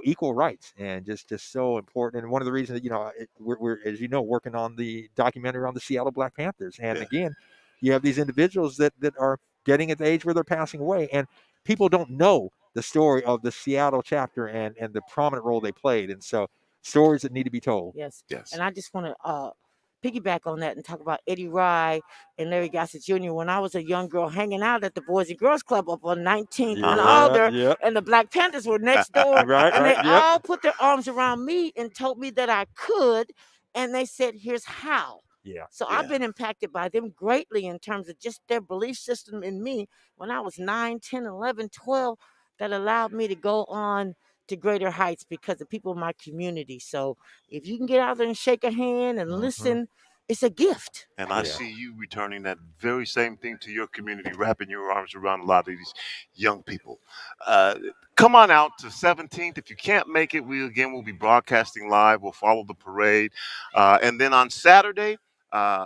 equal rights, and just so important. And one of the reasons that we're as working on the documentary on the Seattle Black Panthers, and again, you have these individuals that are getting at the age where they're passing away, and people don't know the story of the Seattle chapter and the prominent role they played, and so stories that need to be told. Yes. Yes. And I just want to piggyback on that and talk about Eddie Rye and Larry Gossett Jr. When I was a young girl hanging out at the Boys and Girls Club up on 19th and Alder, and the Black Panthers were next door, and they all put their arms around me and told me that I could, and they said, "Here's how." Yeah. So I've been impacted by them greatly in terms of just their belief system in me when I was 9, 10, 11, 12, that allowed me to go on to greater heights because of people in my community. So if you can get out there and shake a hand and listen, it's a gift. And I see you returning that very same thing to your community, wrapping your arms around a lot of these young people. Come on out to 17th. If you can't make it, we'll be broadcasting live. We'll follow the parade. And then on Saturday,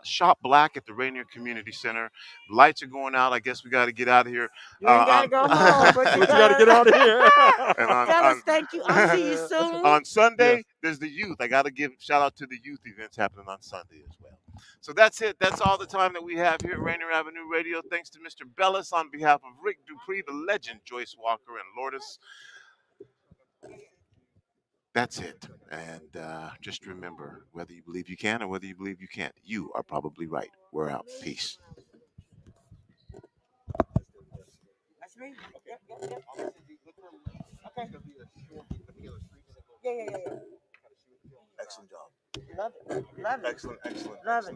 shop black at the Rainier Community Center. Lights are going out. I guess we got to get out of here. You ain't got to go home, but you got to get out of here. Fellas, thank you. I'll see you soon. On Sunday, there's the youth. I got to give shout out to the youth events happening on Sunday as well. So that's it. That's all the time that we have here at Rainier Avenue Radio. Thanks to Mr. Bellis on behalf of Rick Dupree, the legend, Joyce Walker, and Lourdes. That's it. And just remember, whether you believe you can or whether you believe you can't, you are probably right. We're out. Peace. That's me. Yep. Okay. Yeah. Excellent job. Love it. Excellent. Love it.